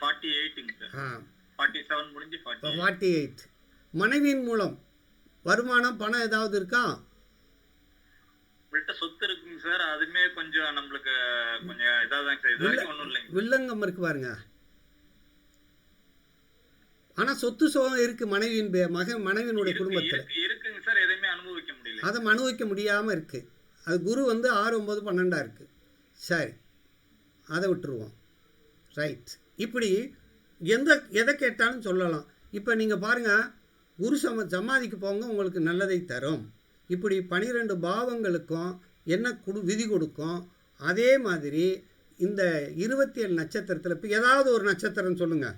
47 முடிஞ்சு 48. மனைவியின் மூலம் வருமானம் பணம் ஏதாவது இருக்கா? சொத்து இருக்குங்க சார், அதுமே கொஞ்சம் நம்மளுக்கு கொஞ்சம் இதாதாங்க சார், இது வரைக்கும் ஒண்ணும் இல்லைங்க. வில்லங்கம் இருக்கு பாருங்க. ஆனா சொத்து சுகம் இருக்கு மனைவியினுடைய குடும்பத்தில் இருக்குங்க சார், எதுவுமே அனுபவிக்க முடியல. அதை அனுபவிக்க முடியாம இருக்கு. அது குரு வந்து 6 9 12 இருக்கு. சரி, அதை விட்டுருவோம். ரைட். இப்படி எதை கேட்டாலும் சொல்லலாம். இப்போ நீங்கள் பாருங்கள், குரு சமாதிக்கு போங்க, உங்களுக்கு நல்லதை தரும். இப்படி 12 பாவங்களுக்கும் என்ன விதி கொடுக்கும். அதே மாதிரி இந்த 27 நட்சத்திரத்தில் இப்போ ஏதாவது ஒரு நட்சத்திரம் சொல்லுங்கள்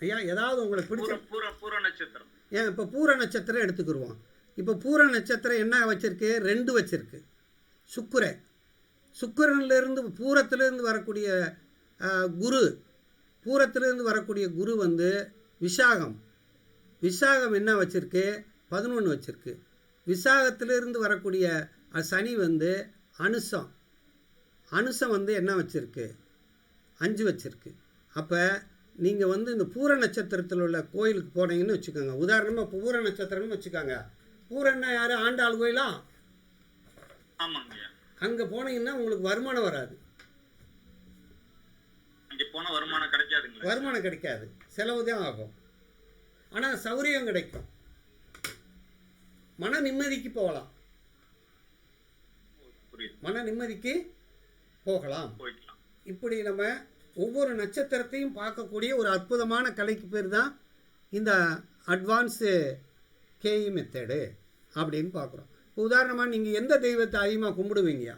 ஐயா, ஏதாவது உங்களுக்கு பிடிச்ச பூர நட்சத்திரம். ஏன் இப்போ பூர நட்சத்திரம் எடுத்துக்கிடுவோம். இப்போ பூர நட்சத்திரம் என்ன வச்சிருக்கு? 2 வச்சிருக்கு. சுக்கிரனிலிருந்து பூரத்திலிருந்து வரக்கூடிய குரு, பூரத்திலிருந்து வரக்கூடிய குரு வந்து விசாகம் என்ன வச்சிருக்கு? 11 வச்சிருக்கு. விசாகத்திலிருந்து வரக்கூடிய சனி வந்து அனுசம் வந்து என்ன வச்சிருக்கு? 5 வச்சிருக்கு. அப்போ நீங்கள் வந்து இந்த பூர நட்சத்திரத்தில் உள்ள கோயிலுக்கு போனீங்கன்னு வச்சுக்கோங்க. உதாரணமாக பூர நட்சத்திரம்னு வச்சுக்கோங்க. பூரன்னா யார்? ஆண்டாள் கோயிலா? ஆமாங்க. அங்கே போனீங்கன்னா உங்களுக்கு வருமானம் வராது. அங்கே போனால் வருமானம் கிடைக்காதுங்க. வருமானம் கிடைக்காது, செலவு தான் ஆகும். ஆனால் சௌரியம் கிடைக்கும், மன நிம்மதிக்கு போகலாம். மன நிம்மதிக்கு போகலாம். இப்படி நம்ம ஒவ்வொரு நட்சத்திரத்தையும் பார்க்கக்கூடிய ஒரு அற்புதமான கலைக்கு பேர் தான் இந்த அட்வான்ஸு கேஇ மெத்தடு அப்படின்னு பார்க்குறோம். இப்போ உதாரணமாக நீங்கள் எந்த தெய்வத்தை அதிகமாக கும்பிடுவீங்கயா?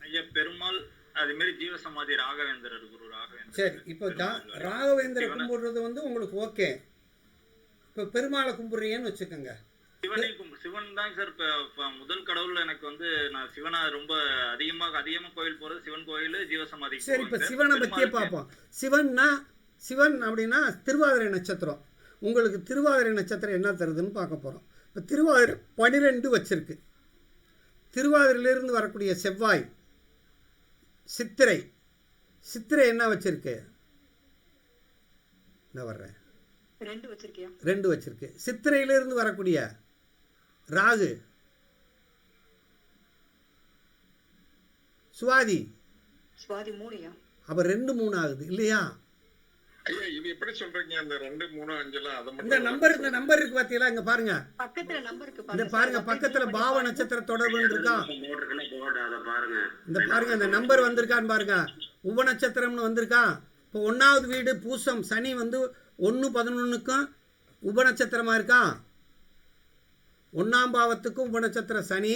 ஐயா, பெருமாள், அதுமாரி ஜீவசமாதி ராகவேந்திரர், குரு ராகவேந்திரர். சரி, இப்போ ராகவேந்திர கும்பிடுறது வந்து உங்களுக்கு ஓகே. இப்போ பெருமாளை கும்பிடுறீங்கன்னு வச்சுக்கோங்க. சிவன் தான் சார் இப்போ முதல் கடவுள். எனக்கு வந்து நான் சிவனை ரொம்ப அதிகமாக கோயில் போகிறது சிவன் கோயில், ஜீவசமாதி. சரி, இப்போ சிவனை பற்றியே பார்ப்போம். சிவன் அப்படின்னா திருவாதிரை நட்சத்திரம். உங்களுக்கு திருவாதிரை நட்சத்திரம் என்ன தருதுன்னு பார்க்க போகிறோம். இப்போ திருவாதிரை 12 வச்சிருக்கு. திருவாதிரையிலிருந்து வரக்கூடிய செவ்வாய் சித்திரை என்ன வச்சிருக்கு? இந்த வர்றேன் 2 வச்சிருக்கு. சித்திரையிலிருந்து வரக்கூடிய ராகு சுவாதி 3. அப்ப 2 3 ஆகுது இல்லையா? ஐயா, இது எப்படி சொல்றீங்க? அந்த 2 3 5 இந்த நம்பர் இருக்கு பாத்தீங்களா? இங்க பாருங்க, பக்கத்துல நம்பர் இருக்கு. இந்த பாருங்க, பக்கத்துல பாவ நட்சத்திர தொடர்பு இருக்கா? இந்த பாருங்க, இந்த நம்பர் வந்திருக்கான்னு பாருங்க. உப நட்சத்திரம்னு வந்திருக்கா? இப்போ 1வது வீடு பூசம், சனி வந்து 1 11க்கும் உப நட்சத்திரமா இருக்கா? 1ஆம் பாவத்துக்கும் உபநட்சத்திர சனி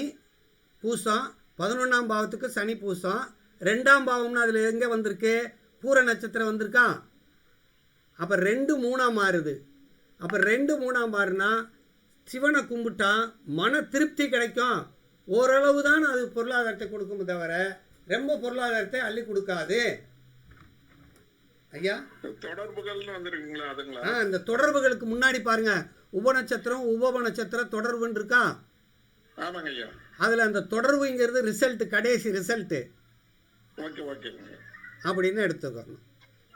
பூசம், 11ஆம் பாவத்துக்கு சனி பூசம், 2ஆம் பாவம்னு அதில் எங்கே வந்திருக்கு? பூர நட்சத்திரம் வந்திருக்கா? அப்போ 2 3 மாறுது. அப்போ 2 3 மாறுனா சிவனை கும்பிட்டா மன திருப்தி கிடைக்கும். ஓரளவு தான் அது பொருளாதாரத்தை கொடுக்கும் தவிர ரொம்ப பொருளாதாரத்தை அள்ளி கொடுக்காது. ஐயா, தொடர்புகள்னு வந்திருக்குங்களா? அதுங்களா? இந்த தொடர்புகளுக்கு முன்னாடி பாருங்க, உபநட்சத்திரம் உபநட்சத்திரம் தொடர்புன்னு இருக்கா? ஆமாங்க ஐயா. அதில் அந்த தொடர்புங்கிறது ரிசல்ட்டு, கடைசி ரிசல்ட்டு ஓகே ஓகே அப்படின்னு எடுத்துக்கணும்.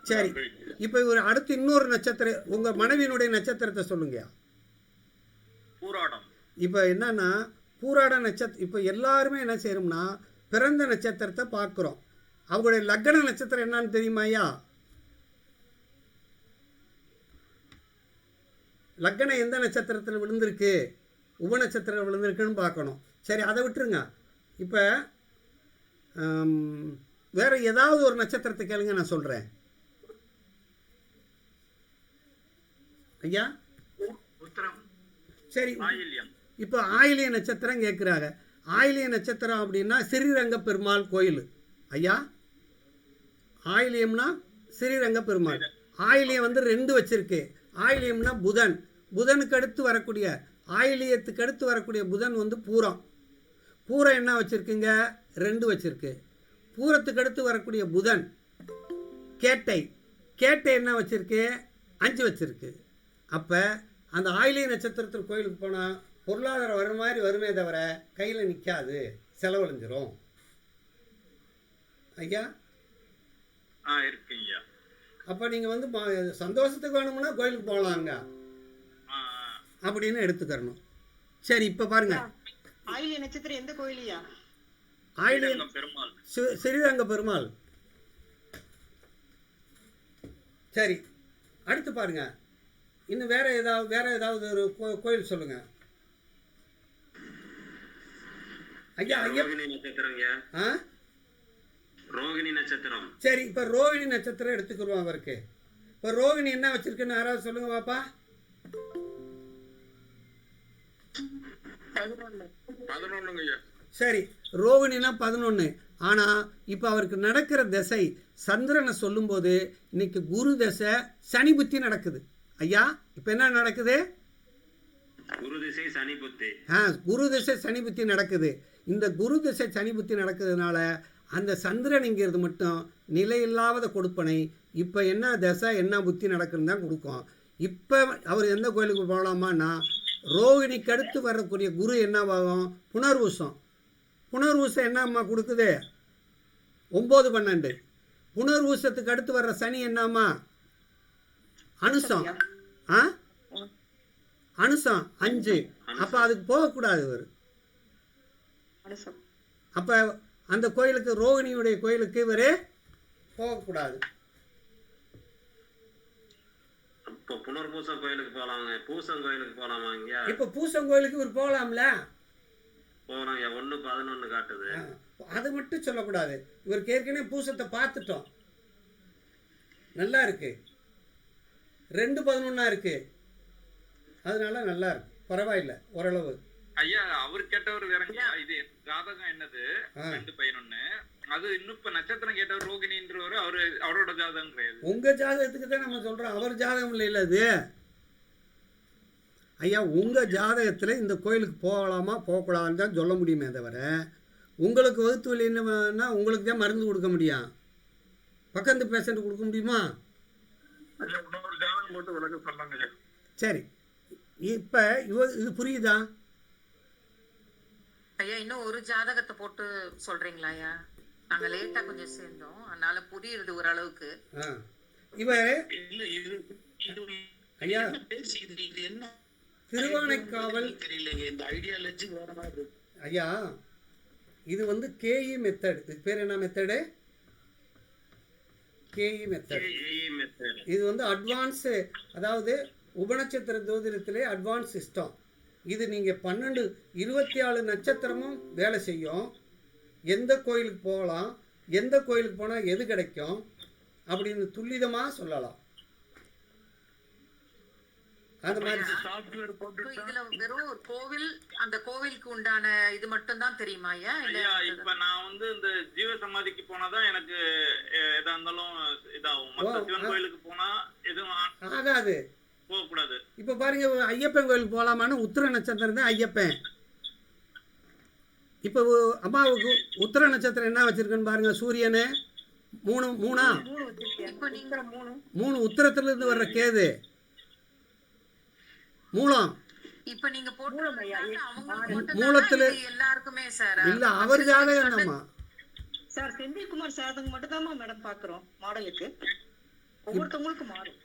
சரி, இப்போ இவர் அடுத்து இன்னொரு நட்சத்திரம், உங்கள் மனைவியினுடைய நட்சத்திரத்தை சொல்லுங்க. பூராடம். இப்போ என்னன்னா பூராட நட்சத்திரம், இப்போ எல்லாருமே என்ன செய்யறோம்னா பிறந்த நட்சத்திரத்தை பார்க்குறோம். அவங்களுடைய லக்ன நட்சத்திரம் என்னன்னு தெரியுமாய்யா? லக்னம் எந்த நட்சத்திரத்தில் விழுந்திருக்கு, உபநட்சத்திரம் விழுந்திருக்குன்னு பார்க்கணும். சரி, அதை விட்டுருங்க. இப்போ வேற ஏதாவது ஒரு நட்சத்திரத்தை கேளுங்க, நான் சொல்கிறேன். ஐயா உத்திரம். சரி, ஆயில்யம். இப்போ ஆயிலிய நட்சத்திரம் கேட்குறாங்க. ஆயிலிய நட்சத்திரம் அப்படின்னா ஸ்ரீரங்க பெருமாள் கோயில். ஐயா, ஆயிலியம்னா ஸ்ரீரங்க பெருமாள். ஆயிலியம் வந்து 2 வச்சிருக்கு. ஆயிலியம்னா புதன். புதனுக்கு அடுத்து வரக்கூடிய, ஆயிலியத்துக்கு அடுத்து வரக்கூடிய புதன் வந்து பூரம். பூரம் என்ன வச்சுருக்குங்க? 2 வச்சுருக்கு. பூரத்துக்கு அடுத்து வரக்கூடிய புதன் கேட்டை. கேட்டை என்ன வச்சுருக்கு? 5 வச்சுருக்கு. அப்போ அந்த ஆயிலிய நட்சத்திரத்தில் கோயிலுக்கு போனால் பொருளாதாரம் வர மாதிரி வருமே தவிர கையில் நிற்காது, செலவழிஞ்சிரும். ஐயா இருக்குங்க. அப்போ நீங்கள் வந்து சந்தோஷத்துக்கு வேணும்னா கோயிலுக்கு போகலாங்க அப்படின்னு எடுத்துக்கிறணும். சரி, இப்போ பாருங்க, ஆயிலிய நட்சத்திரம் எந்த கோயிலையா? ஆயிலிய பெருமாள். ஸ்ரீரங்க பெருமாள். சரி, அடுத்து பாருங்க, இன்னும் வேற ஏதாவது ஒரு கோயில் சொல்லுங்க. ஐயா ரோகிணி நட்சத்திரங்க. ரோகிணி நட்சத்திரம். சரி, இப்போ ரோகிணி நட்சத்திரம் எடுத்துக்கிடுவோம் அவருக்கு. இப்போ ரோகிணி என்ன வச்சிருக்குன்னு யாராவது சொல்லுங்க பாப்பா. 11ங்க ஐயா. சரி, ரோகிணினா 11. ஆனால் இப்போ அவருக்கு நடக்கிற திசை சந்திரனை சொல்லும்போது இன்னைக்கு குரு திசை சனி புத்தி நடக்குது. ஐயா, இப்போ என்ன நடக்குது? குரு திசை சனி புத்தி. குரு திசை சனி புத்தி நடக்குது. இந்த குரு திசை சனி புத்தி நடக்கிறதுனால அந்த சந்திரனுங்கிறது மட்டும் நிலையில்லாத கொடுப்பனை. இப்போ என்ன திசை என்ன புத்தி நடக்குதுன்னு தான் கொடுக்கும். இப்போ அவர் எந்த கோயிலுக்கு போகலாமான்னா, ரோகிணிக்கு அடுத்து வரக்கூடிய குரு என்ன ஆகும்? புனர்வூசம். புனர்வூசம் என்னம்மா கொடுக்குது? 9, 12. புனர்வூசத்துக்கு அடுத்து வர்ற சனி என்னம்மா? அனுசம். அனுசம் 5. அப்போ அதுக்கு போகக்கூடாது இவர். அப்போ அந்த கோயிலுக்கு, ரோகிணியுடைய கோயிலுக்கு இவர் போகக்கூடாது. இப்போ புனர்பூசம் கோயிலுக்கு போகலாங்க. பூசம் கோயிலுக்கு போகலாமாங்க? இப்போ பூசம் கோயிலுக்கு இவர் போகலாம்ல? போகலாம். 1:11 காட்டுது. அது மட்டும் சொல்லக்கூடாது. இவருக்கு ஏற்கனவே பூசத்தை பார்த்துட்டோம், நல்லா இருக்கு. 2:11 இருக்கு, அதனால நல்லா இருக்கு, பரவாயில்ல ஓரளவு. ஐயா, அவர் கேட்டவர் வேறங்க. இது ஜாதகம் என்னது 2:11. அது இன்னும் இப்ப நட்சத்திரம் கேட்டவர் ரோகிணின்றவர், அவரோட ஜாதகம் கிடையாது. உங்க ஜாதகத்துக்கு தான் நம்ம சொல்றோம், அவர் ஜாதகம் இல்லை அது. ஐயா, உங்க ஜாதகத்துல இந்த கோயிலுக்கு போகலாமா போகக்கூடாதுன்னு தான் சொல்ல முடியுமே தவிர, உங்களுக்கு வகுத்து வலி என்னன்னா உங்களுக்கு தான் மருந்து கொடுக்க முடியும், பக்கத்து பேஷண்ட் கொடுக்க முடியுமா? இன்னொரு ஜாதகம் போட்டு விளக்க சொல்லாங்க. சரி, இப்போ இது புரியுதா? ஐயா, இன்னும் ஒரு ஜாதகத்தை போட்டு சொல்றீங்களா ஐயா? நாங்க லேட்டா கொஞ்சம் சேர்ந்தோம், அதனால புரியுது ஓரளவுக்கு. இவர் இல்ல இது ஐயா இது என்ன திருவானைக்காவல் தெரியல, இந்த ஐடியாலஜி வேற மாதிரி. ஐயா, இது வந்து கேஇ மெத்தட். இது பேர் என்ன மெத்தடு? கேஇ மெத்தட். இது வந்து அட்வான்ஸு, அதாவது உபநட்சத்திர ஜோதிடத்திலே அட்வான்ஸ் சிஸ்டம். இது நீங்கள் 12, 24 நட்சத்திரமும் வேலை செய்யும். எந்த கோயிலுக்கு போகலாம், எந்த கோயிலுக்கு போனால் எது கிடைக்கும் அப்படின்னு துல்லிதமாக சொல்லலாம். அந்த மாதிரி சாஃப்ட்வேர் போட்டு இதுல வெறும் ஒரு கோவில், அந்த கோவிலுக்கு உண்டான இது மட்டும் தான் தெரியுமா ஐயா? ஐயா, இப்ப நான் வந்து இந்த ஜீவ சமாதிக்கு போனாதான் எனக்கு எதா இருந்தாலும் இதாகும். மத்த சிவன் கோயிலுக்கு போனா எதுவும் ஆகாது, போகக்கூடாது. இப்போ பாருங்க, ஐயப்பன் கோயிலுக்கு போகலாமான்னு உத்திர நட்சத்திரம் தான் ஐயப்பன். இப்போ அம்மாவுக்கு உத்திர நட்சத்திரம் என்ன வச்சிருக்குன்னு பாருங்க. சூரியனு 3 உத்திரத்திலிருந்து வர்ற கேது. மூலம் இப்ப நீங்க போட்டு அவங்க மூலத்துல எல்லாருக்குமே சார் இல்ல அவர் ஜாதகம் என்னம்மா? சார் செந்தில்குமார் சாதகம் மட்டும் தான் மேடம் பாக்குறோம் மாடலுக்கு, ஒவ்வொருத்தவங்களுக்கும் மாறும்.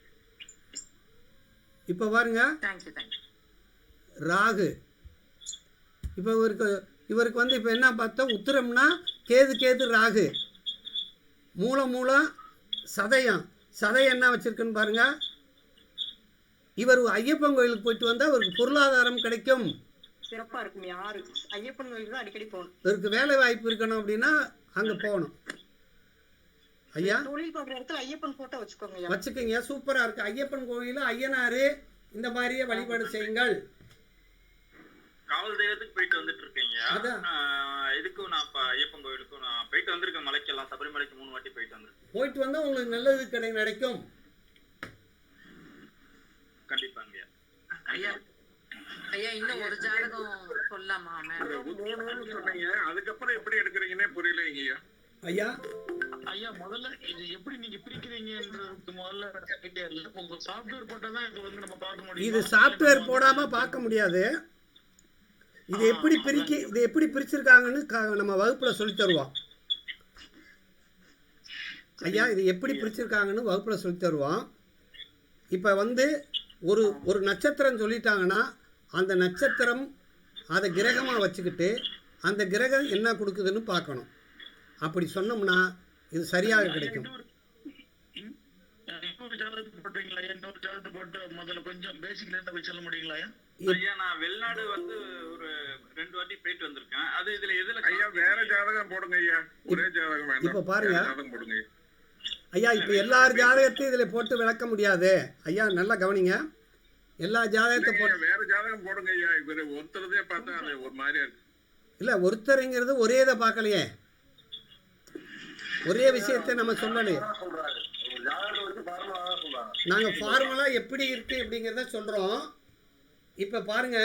இப்ப பாருங்க, தேங்க்யூ ராகு இப்போ இவருக்கு வந்து இப்போ என்ன பார்த்தா உத்திரம்னா கேது ராகு, மூலம் சதயம் என்ன வச்சிருக்குன்னு பாருங்க. இவர் ஐயப்பன் கோயிலுக்கு போயிட்டு வந்தால் அவருக்கு பொருளாதாரம் கிடைக்கும், சிறப்பா இருக்கும். யாரு ஐயப்பன் கோயிலுக்கு தான் அடிக்கடி போகணும். இவருக்கு வேலை வாய்ப்பு இருக்கணும் அப்படின்னா அங்கே போகணும். ஐயா தொழில் பார்க்குற இடத்துல ஐயப்பன் போட்டோ வச்சுக்கோங்க, வச்சுக்கோங்க, சூப்பராக இருக்குது. ஐயப்பன் கோயில் ஐயனாரு இந்த மாதிரியே வழிபாடு செய்யுங்கள். காவல் தெய்வத்துக்கு போயிட்டு வந்துட்டு இருக்கீங்க. இதுக்கும் நான் ஐயப்பன் கோயிலுக்கும் நான் போயிட்டு வந்திருக்கேன். மலைக்கெல்லாம் சபரிமலைக்கு 3 வாட்டி போயிட்டு வந்திருக்கேன். போயிட்டு வந்தால் உங்களுக்கு நல்லது கிடைக்கும். கண்டிப்பாங்க ஐயா. இன்னும் ஒரு ஜாதகம் சொல்லலாமா சொன்னீங்க, அதுக்கப்புறம் எப்படி எடுக்கிறீங்கன்னே புரியலைங்க ஐயா. ஐயா முதல்ல இது எப்படி நீங்க பிரிக்கிறீங்கன்றது முதல்ல ஐடியா இல்ல. உங்க சாஃப்ட்வேர் போட்டா தான் இது வந்து நம்ம பார்க்க முடியும். இது சாஃப்ட்வேர் போடாம பார்க்க முடியாது. இது எப்படி பிரிச்சிருக்காங்கன்னு நம்ம வகுப்புல சொல்லி தருவோம் ஐயா. இது எப்படி பிரிச்சிருக்காங்கன்னு வகுப்புல சொல்லி தருவோம். இப்ப வந்து ஒரு நட்சத்திரம் சொல்லிட்டாங்கன்னா அந்த நட்சத்திரம் அதை கிரகமாக வச்சுக்கிட்டு அந்த கிரகம் என்ன கொடுக்குதுன்னு பார்க்கணும். அப்படி சொன்னோம்னா இது சரியாக கிடைக்கும். இன்னொரு ஜாதகத்தை போட்டீங்களா? இன்னொரு ஜாதகத்தை போட்டு முதல்ல கொஞ்சம் பேசிக்ல இருந்து போய் சொல்ல முடியுங்களா? ஐயா நான் வெளிநாடு வந்து ஒரு 2 வாட்டி போயிட்டு வந்திருக்கேன். அது எதுல ஐயா வேற ஜாதகம் போடுங்க ஐயா, ஒரே ஜாதகம் வேண்டாம். இப்போ பாருங்க போடுங்க ஐயா. இப்போ எல்லார் ஜாதகத்தையும் இதில் போட்டு விளக்க முடியாது ஐயா, நல்லா கவனிங்க. எல்லா ஜாதகத்தை போட்டு வேற ஜாதகம் போடுங்க ஐயா. இவர் ஒருத்தரதே பார்த்தா அது ஒரு மாதிரியா இருக்கு. இல்லை, ஒருத்தருங்கிறது ஒரே இதை பார்க்கலையே, ஒரே விஷயத்தை நம்ம சொல்லலையே. நாங்கள் ஃபார்முலா எப்படி இருக்கு அப்படிங்கிறத சொல்கிறோம். இப்போ பாருங்க,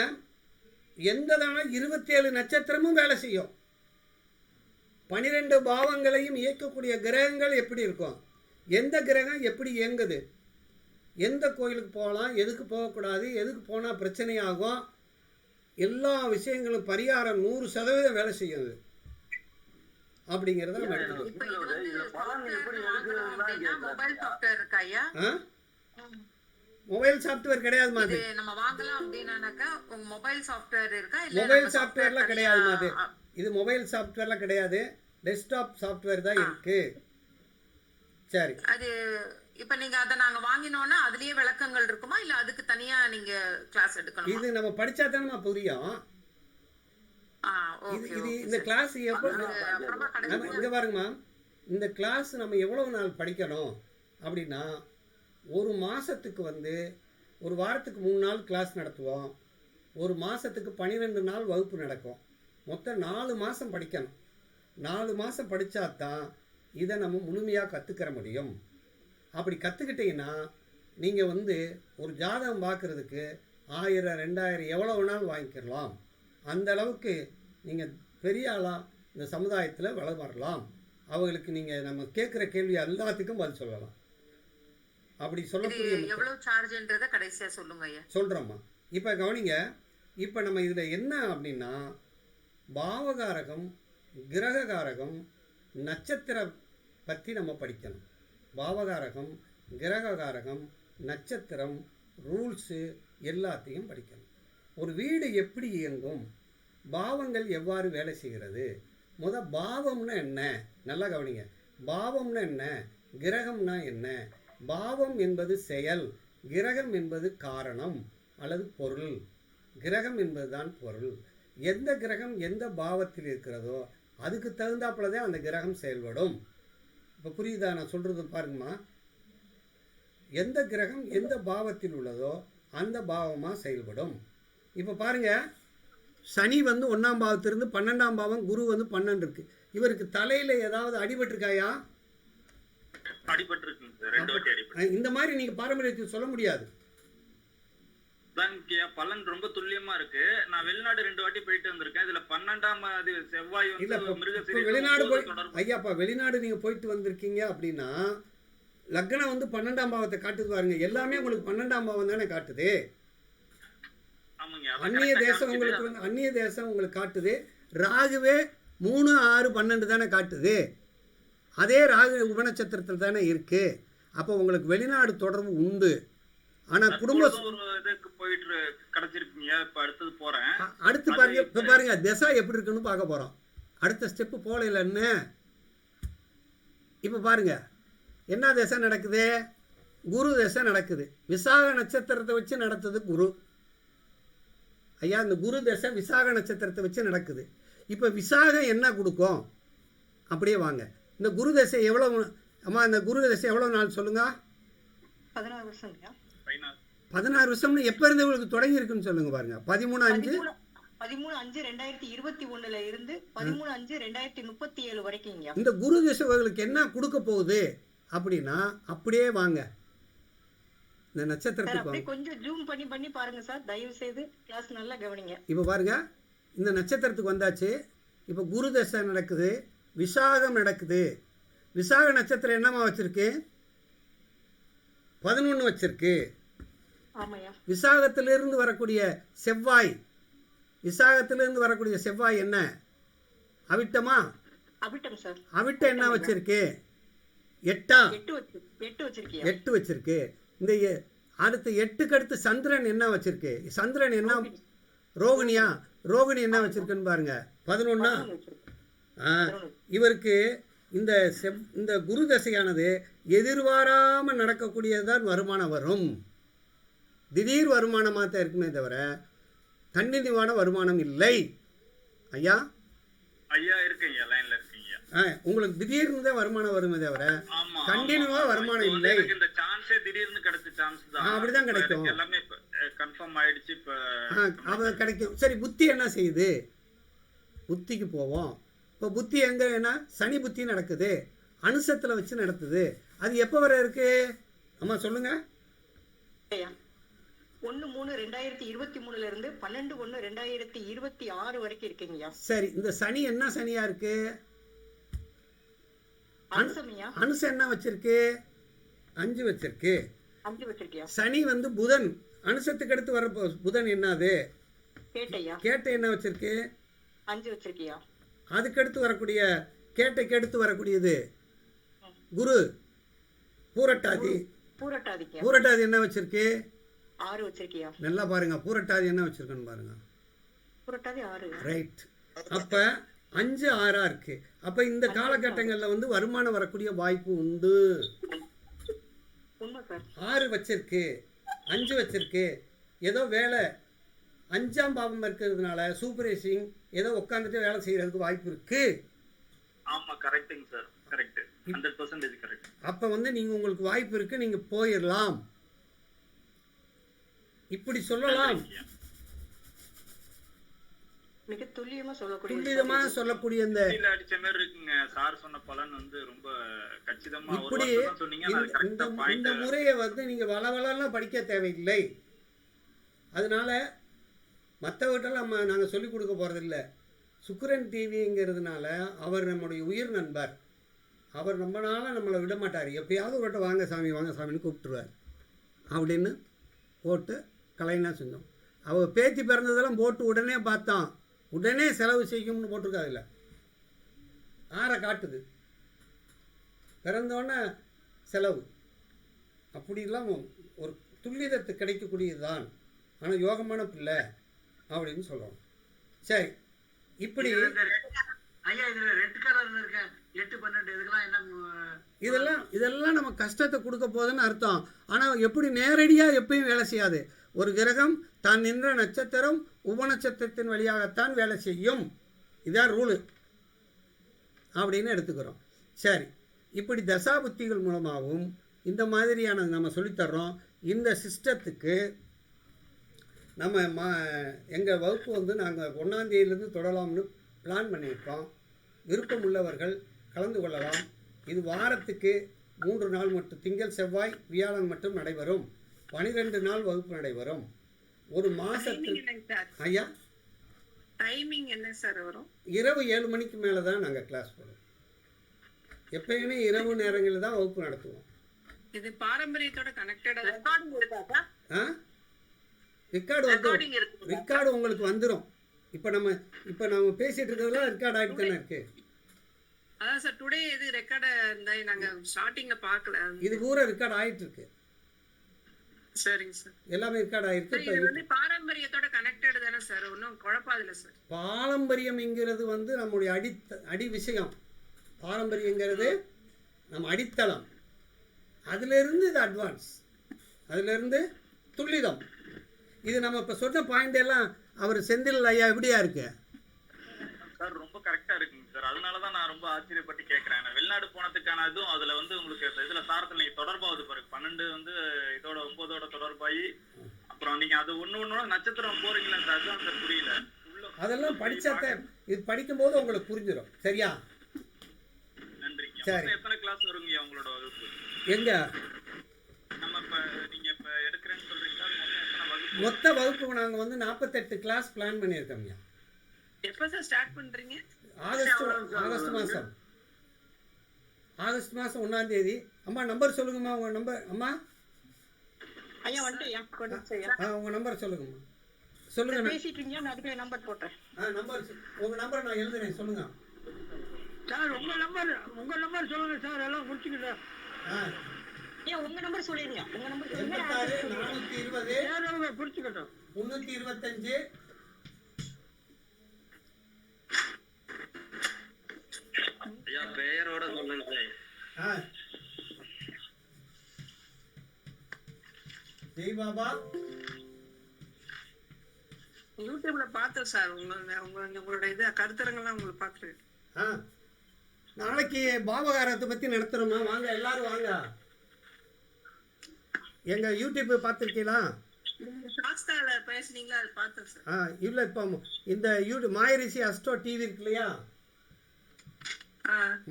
எந்த நாளும் 27 நட்சத்திரமும் வேலை செய்யும். 12 பாவங்களையும் இயக்கக்கூடிய கிரகங்கள் எப்படி இருக்கும், எந்த கிரகம் எப்படி இயங்குது, எந்த கோயிலுக்கு போகலாம், எதுக்கு போகக்கூடாது, எதுக்கு போனால் பிரச்சனையாகும், எல்லா விஷயங்களும் பரிகாரம் 100% வேலை செய்யுது அப்படிங்கிறத நம்ம எடுத்துக்கணும். மொபைல் சாஃப்ட்வேர் கிடையாது மாதிரி. நம்ம வாங்கலாம் அப்படின்னாக்கா உங்க மொபைல் சாஃப்ட்வேர் இருக்கா? இல்ல மொபைல் சாஃப்ட்வேர்லாம் கிடையாது மாதிரி. இது மொபைல் சாஃப்ட்வேர்லாம் கிடையாது, டெஸ்க்டாப் சாஃப்ட்வேர் தான் இருக்கு. சரி, அது இப்ப நீங்க அத நாங்க வாங்கினோம்னா அதுலயே விளக்கங்கள் இருக்குமா, இல்ல அதுக்கு தனியா நீங்க கிளாஸ் எடுக்கணுமா? இது நம்ம படிச்சா தானே புரியும். இது இந்த கிளாஸ் இங்க பாருங்கம்மா, இந்த கிளாஸ் நம்ம எவ்வளவு நாள் படிக்கணும் அப்படின்னா, ஒரு மாசத்துக்கு வந்து ஒரு வாரத்துக்கு 3 நாள் கிளாஸ் நடத்துவோம். ஒரு மாசத்துக்கு 12 நாள் வகுப்பு நடக்கும். மொத்தம் 4 மாதம் படிக்கணும். 4 மாதம் படித்தாதான் இதை நம்ம முழுமையாக கற்றுக்கிற முடியும். அப்படி கற்றுக்கிட்டீங்கன்னா நீங்கள் வந்து ஒரு ஜாதகம் பார்க்குறதுக்கு 1000 2000 எவ்வளோ வேணாலும் வாங்கிக்கலாம். அந்த அளவுக்கு நீங்கள் பெரிய ஆளாக இந்த சமுதாயத்தில் வளரலாம். அவங்களுக்கு நீங்கள் நம்ம கேட்குற கேள்வி எல்லாத்துக்கும் பதில் சொல்லலாம். அப்படி சொல்லக்கூடிய எவ்வளவு சார்ஜ்ன்றதை கடைசியாக சொல்லுங்க ஐயா. சொல்கிறோம்மா. இப்போ கவனிங்க, இப்போ நம்ம இதில் என்ன அப்படின்னா, பாவகாரகம், கிரககாரகம், நட்சத்திரம் பற்றி நம்ம படிக்கணும். பாவகாரகம், கிரககாரகம், நட்சத்திரம், ரூல்ஸு எல்லாத்தையும் படிக்கணும். ஒரு வீடு எப்படி இயங்கும், பாவங்கள் எவ்வாறு வேலை செய்கிறது, பாவம்னா என்ன, நல்லா கவனிங்க. பாவம்னா என்ன, கிரகம்னா என்ன. பாவம் என்பது செயல், கிரகம் என்பது காரணம் அல்லது பொருள். கிரகம் என்பதுதான் பொருள். எந்த கிரகம் எந்த பாவத்தில் இருக்கிறதோ அதுக்கு தகுந்தாப்புல தான் அந்த கிரகம் செயல்படும். இப்போ புரியுதா நான் சொல்கிறது? பாருங்கம்மா, எந்த கிரகம் எந்த பாவத்தில் உள்ளதோ அந்த பாவமாக செயல்படும். இப்போ பாருங்கள், சனி வந்து 1ஆம் பாவத்திலிருந்து 12ஆம் பாவம், குரு வந்து 12 இருக்கு. இவருக்கு தலையில் ஏதாவது அடிபட்டிருக்காயா? அடிபட்டிருக்குங்க சார், 2 வாட்டி அடிபட்டு. இந்த மாதிரி நீங்கள் பாரம்பரியத்தில் சொல்ல முடியாது. பலன் ரொம்ப துல்லியமா இருக்கு. நான் வெளிநாடு 2 வாட்டி போயிட்டு வந்திருக்கேன். இதுல 12ஆம் செவ்வாய் வந்து மிருகசீரிஷம் வெளிநாடு போய் ஐயாப்பா வெளிநாடு நீங்க போயிட்டு வந்திருக்கீங்க அப்படின்னா லக்னம் வந்து 12ஆம் பாவத்தை காட்டுது பாருங்க. எல்லாமே உங்களுக்கு 12ஆம் பாவம் தானே காட்டுது. ஆமாங்க அதான் அந்நிய correct ஆ தேசம் உங்களுக்கு காமிக்குது. வந்து அந்நிய தேசம் உங்களுக்கு காட்டுது. ராகுவே 3, 6, 12 தானே காட்டுது. அதே ராகு உபநட்சத்திரத்தில் தானே இருக்கு. அப்போ உங்களுக்கு வெளிநாடு தொடர்பு உண்டு. ஆனால் குடும்ப தற்பொழுது ஒரு இதுக்கு போயிட்டு கிடைச்சிருக்கீங்க. இப்ப அடுத்தது போறேன். அடுத்து பாருங்க, இப்போ பாருங்க திசை எப்படி இருக்குன்னு பார்க்க போகிறோம். அடுத்த ஸ்டெப்பு போகல என்ன. இப்போ பாருங்க என்ன திசை நடக்குது, குரு திசை நடக்குது. விசாக நட்சத்திரத்தை வச்சு நடத்துது குரு. ஐயா இந்த குரு திசை விசாக நட்சத்திரத்தை வச்சு நடக்குது. இப்போ விசாகம் என்ன கொடுக்கும், அப்படியே வாங்க. இந்த குரு திசை எவ்வளோ, அம்மா இந்த குரு திசை எவ்வளோ நாள் சொல்லுங்க. 16 வருஷம் ஐயா. 16 வருஷம்னு எப்போ இருந்து உங்களுக்கு தொடங்கி இருக்குன்னு சொல்லுங்க பாருங்க. 13/5 13/5/2021 இருந்து 13/5/2037 வரைக்கும் ஐயா. இந்த குரு திசை உங்களுக்கு என்ன கொடுக்க போகுது அப்படின்னா, அப்படியே வாங்க இந்த சார் நட்சத்திரத்துக்கு அப்படியே வாங்க. கொஞ்சம் ஜூம் பண்ணி பாருங்க சார், தயவு செய்து கிளாஸ் நல்லா கவனிங்க. இப்போ பாருங்க இந்த நட்சத்திரத்துக்கு வந்தாச்சு. இப்போ குரு தசை நடக்குது, விசாகம் நடக்குது. விசாக நட்சத்திரம் என்னமா வச்சிருக்கு, 11 வச்சிருக்கு. ஆமாய்யா. விசாகத்திலிருந்து வரக்கூடிய செவ்வாய், விசாகத்திலிருந்து வரக்கூடிய செவ்வாய் என்ன, அவிட்டமா? அவிட்டம் சார். அவிட்டம் என்ன வச்சிருக்கு, 8ஆ? 8 வச்சிருக்கியா? 8 வச்சிருக்கு. இந்த அடுத்து 8க்கு அடுத்து சந்திரன் என்ன வச்சிருக்கு, சந்திரன் என்ன, ரோகிணியா? ரோகிணி என்ன வச்சிருக்குன்னு பாருங்க, 11ஆ? இவருக்கு இந்த இந்த குரு தசையானது எதிர்பாராமல் நடக்கக்கூடியதான் வருமானம் வரும். திடீர் வருமானமாக தான் இருக்குமே தவிர கண்டினியூவான வருமானம் இல்லை. ஐயா ஐயா இருக்கீங்க, லைன்ல இருக்கீங்க. உங்களுக்கு திடீர்னு தான் வருமானம் வருமே தவிர ஆமா, கண்டினியூவா வருமானம் இல்லை. எனக்கு இந்த சான்ஸே திடீர்னு கிடைச்ச சான்ஸ் தான். அப்படிதான் கிடைக்கும். எனக்கு எல்லாமே இப்ப கன்ஃபார்ம் ஆயிடுச்சு. இப்ப அவன் கிடைக்கும். சரி, புத்தி என்ன செய்யுது, புத்திக்கு போவோம். இப்போ புத்தி எங்க, என்ன சனி புத்தி நடக்குது, அனுசத்தில் வச்சு நடத்துது. அது எப்போ வரை இருக்கு அம்மா சொல்லுங்க. 1/3/2023 இருந்து 12/1/2026 வரைக்கும் இருக்கீங்கய்யா. சரி, இந்த சனி என்ன சனியா இருக்கு, அனுசமையா? அனுச என்ன வச்சிருக்கு, 5 வச்சிருக்கு. 5 வச்சிருக்கியா? சனி வந்து புதன், அனுசத்துக்கு அடுத்து வர புதன் என்னது, கேட்டையா? கேட்டை என்ன வச்சிருக்கு, 5 வச்சிருக்கியா? அதுக்கு அடுத்து வரக்கூடிய கேட்டைக்கு அடுத்து வரக்கூடியது குரு, பூரட்டாதி. பூரட்டாதிக்கா? பூரட்டாதி என்ன வச்சிருக்கு, 6 வச்சிருக்கியா? நல்லா பாருங்க, பூரட்டாதி என்ன வச்சிருக்குன்னு பாருங்க. பூரட்டாதி 6. ரைட். அப்போ 5, 6ஆ இருக்கு. அப்போ இந்த காலகட்டங்களில் வந்து வருமானம் வரக்கூடிய வாய்ப்பு உண்டு. உண்மை சார். 6 வச்சிருக்கு, 5 வச்சிருக்கு. ஏதோ வேலை 5ஆம் பாவம் இருக்கிறதுனால சூப்பர்வைசிங் ஏதோ உட்காந்துட்டு வேலை செய்யறதுக்கு வாய்ப்பு இருக்கு. ஆமா, கரெக்ட்டுங்க சார், கரெக்ட், 100% கரெக்ட். அப்போ வந்து நீங்கள் உங்களுக்கு வாய்ப்பு இருக்கு, நீங்கள் போயிடலாம். இப்படி சொல்லலாம். மிக துல்லியமா சொல்லக்கூடிய துல்லியமாக சொல்லக்கூடிய இந்த அடிச்ச மாதிரி இருக்குங்க. சார் சொன்ன பலன் வந்து ரொம்ப கச்சிதமா ஒரு இப்படி வார்த்தை சொன்னீங்க. அது கரெக்ட்டா இந்த பாயிண்ட். முறையை வந்து நீங்கள் வளவளலாம் படிக்க தேவையில்லை. அதனால மற்றவர்கிட்டலாம் நாங்கள் சொல்லிக் கொடுக்க போகிறதில்ல. சுக்கிரன் டிவிங்கிறதுனால அவர் நம்முடைய உயிர் நண்பர். அவர் நம்மளால நம்மளை விட மாட்டார். எப்பயாவது ஒருட்ட வாங்க சாமி வாங்க சாமின்னு கூப்பிட்டுருவார். அப்படின்னு போட்டு கலைனா செஞ்சோம். அவர் பேத்தி பிறந்ததெல்லாம் போட்டு உடனே பார்த்தான், உடனே செலவு செய்யும்னு போட்டிருக்காதுல்ல, ஆற காட்டுது, பிறந்தோடனே செலவு. அப்படிலாம் ஒரு துல்லியத்தை கிடைக்கக்கூடியது தான். ஆனால் யோகமான பிள்ளை அப்படின்னு சொல்லணும். சரி, இப்படி ஐயா இதுல ரெட் கலர்ல இருக்க 8 12 இதுக்கெல்லாம் என்ன இதெல்லாம் நம்ம கஷ்டத்தை கொடுக்க போகுதுன்னு அர்த்தம். ஆனால் எப்படி நேரடியாக எப்பயும் வேலை செய்யாது. ஒரு கிரகம் தான் நின்ற நட்சத்திரம் உபநட்சத்திரத்தின் வழியாகத்தான் வேலை செய்யும். இதான் ரூலு அப்படின்னு எடுத்துக்கிறோம். சரி, இப்படி தசாபுத்திகள் மூலமாகவும் இந்த மாதிரியான நம்ம சொல்லித்தர்றோம். இந்த சிஸ்டத்துக்கு நம்ம எங்கள் வகுப்பு வந்து நாங்கள் 1ஆம் தேதியிலேருந்து தொடரலாம்னு பிளான் பண்ணியிருக்கோம். விருப்பம் உள்ளவர்கள் கலந்து கொள்ளலாம். இது வாரத்துக்கு 3 நாள் மட்டும், திங்கள் செவ்வாய் வியாழன் மட்டும் நடைபெறும். 12 நாள் வகுப்பு நடைபெறும். ஒரு மாதத்துக்கு ஐயா டைமிங் என்ன சார் வரும்? இரவு 7 மணிக்கு மேலே தான் நாங்கள் கிளாஸ் போடுவோம். எப்பயுமே இரவு நேரங்களில் தான் வகுப்பு நடத்துவோம். இது பாரம்பரியத்தோட கனெக்டடா ஆ ரெக்கார்டு வந்து ரெக்கார்டிங் இருக்கு. ரெக்கார்டு உங்களுக்கு வந்துடும். இப்போ நம்ம பேசிட்டு இருக்கிறதுலாம் ரெக்கார்ட் ஆகிட்டு தானே இருக்கு. அதான் சார் டுடே இது ரெக்கார்டு நாங்க ஸ்டார்டிங்ல பார்க்கல. இது பூரா ரெக்கார்ட் ஆகிட்டு இருக்கு. சரிங்க சார். எல்லாமே ரெக்கார்ட் ஆகிருக்கு. சார், இது வந்து பாரம்பரியத்தோட கனெக்டட் தானே சார், ஒன்றும் குழப்பாதில்ல சார். பாரம்பரியம்ங்கிறது வந்து நம்முடைய அடி விஷயம். பாரம்பரியங்கிறது நம்ம அடித்தளம். அதிலிருந்து இது அட்வான்ஸ், அதிலிருந்து துல்லிதம். இது நம்ம இப்போ சொன்ன பாயிண்ட் எல்லாம் அவர் செந்தில் ஐயா எப்படியா இருக்கு சார்? ரொம்ப கரெக்டா இருக்குங்க சார். அதனாலதான் நான் ரொம்ப ஆச்சரியப்பட்டு கேட்கறேன். வெளிநாடு போனதுக்கான இதுவும் அதுல வந்து உங்களுக்கு இதுல சாரத்துல நீங்க தொடர்பாவது பாருங்க. 12 வந்து இதோட 9ஓட தொடர்பாயி அப்புறம் நீங்க அது ஒண்ணு நட்சத்திரம் போறீங்களா சார்? அதுதான் சார் புரியல. அதெல்லாம் படிச்சாத்த இது படிக்கும்போது உங்களுக்கு புரிஞ்சிடும். சரியா? நன்றிங்க. சரி. எத்தனை கிளாஸ் வருங்க உங்களோட வகுப்பு? எங்க நம்ம இப்ப நீங்க இப்ப எடுக்கிறேன்னு சொல்றீங்களா? மொத்தம் எத்தனை வகுப்பு? மொத்த வகுப்பு நாங்கள் வந்து 48 கிளாஸ் பிளான் பண்ணியிருக்கோம்யா. எப்ப சார் ஸ்டார்ட் பண்றீங்க? ஆகஸ்ட் மாதம் ஆகஸ்ட் மாதம் 1ஆம் தேதி. அம்மா நம்பர் சொல்லுங்கம்மா. உங்கள் நம்பர் அம்மா. ஐயா வந்துட்டு உங்கள் நம்பர் சொல்லுங்கம்மா. சொல்லுங்க. பேசிட்டு இருக்கீங்க, நான் அதுக்கு நம்பர் போட்டேன். நம்பர் உங்கள் நம்பரை நான் எழுதுறேன். சொல்லுங்க சார். உங்க நம்பர் சொல்லுங்க சார், எல்லாம் முடிச்சுக்கிட்டேன். ஏன் உங்க நம்பர் சொல்லிடுங்க. உங்க நம்பர் 86 420 குறிச்சுக்கிட்டோம் 325. ஐயா பெயரோட சொல்லுங்க சார். ஜெய் பாபா. யூடியூப்ல பார்த்தேன் சார். உங்களோட இது கருத்தரங்கெல்லாம் உங்களுக்கு பார்த்துருக்கேன். நாளைக்கு பாபகாரத்தை பற்றி நடத்துகிறோமா? வாங்க எல்லாரும் வாங்க. எங்கள் யூடியூப் பார்த்துருக்கீங்களா? சாஸ்தால பேசுனீங்களா? அது பார்த்தேன் சார். இல்லை, இப்போ இந்த யூடியூப் மாயரிஷி அஸ்ட்ரோ டிவி இருக்கு இல்லையா?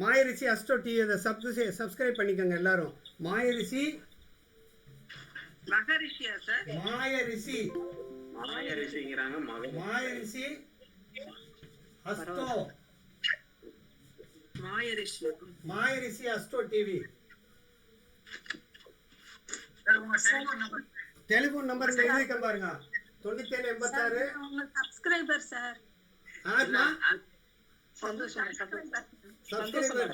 மாயரிஷி அஸ்ட்ரோ டிவி அதை சப்ஸ்கிரைப் பண்ணிக்கோங்க எல்லாரும். மாயரிஷி மகரிஷியா சார்? மாயரிஷி மாயரிஷிங்கிறாங்க. Mayarishi Astro Mayarishi Astro TV. Telephone number எழுதிக்க பாருங்க. 9786 சப்ஸ்கிரைபர் சார். சப்ஸ்கிரைபர்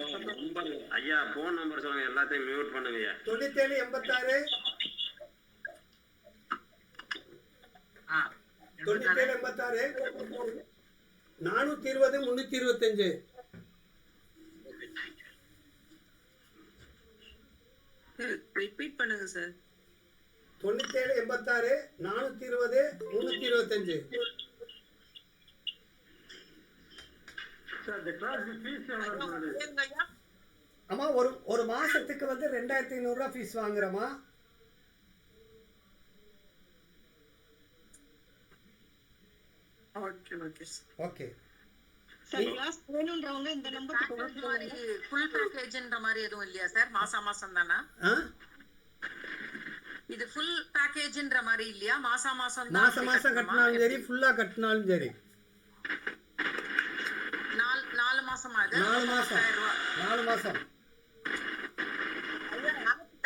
ஐயா போன் நம்பர் சொல்லுங்க. எல்லாத்தையும் மியூட் பண்ணுங்க. 9786 420 325. ரிப்பீட் பண்ணுங்க சார். 9786 420 325. சார், இந்த கிளாஸ் ஃபீஸ் எவ்வளவு? அம்மா ஒரு மாசத்துக்கு வந்து 2500 ரூபாய் ஃபீஸ் வாங்குறோமா? ஓகே. சார், கிளாஸ் வேணும்ன்றவங்க இந்த நம்பருக்கு ஃபுல் பேக்கேஜ்ன்ற மாதிரி எதுவும் இல்லையா சார்? மாசம் தானா இது? ஃபுல் பேக்கேஜ்ன்ற மாதிரி இல்லையா? மாசம் மாசம் கட்டினாலும் சரி, ஃபுல்லா கட்டினாலும் சரி. 4 மாசமா? அது 4 மாசம். 4 மாசம்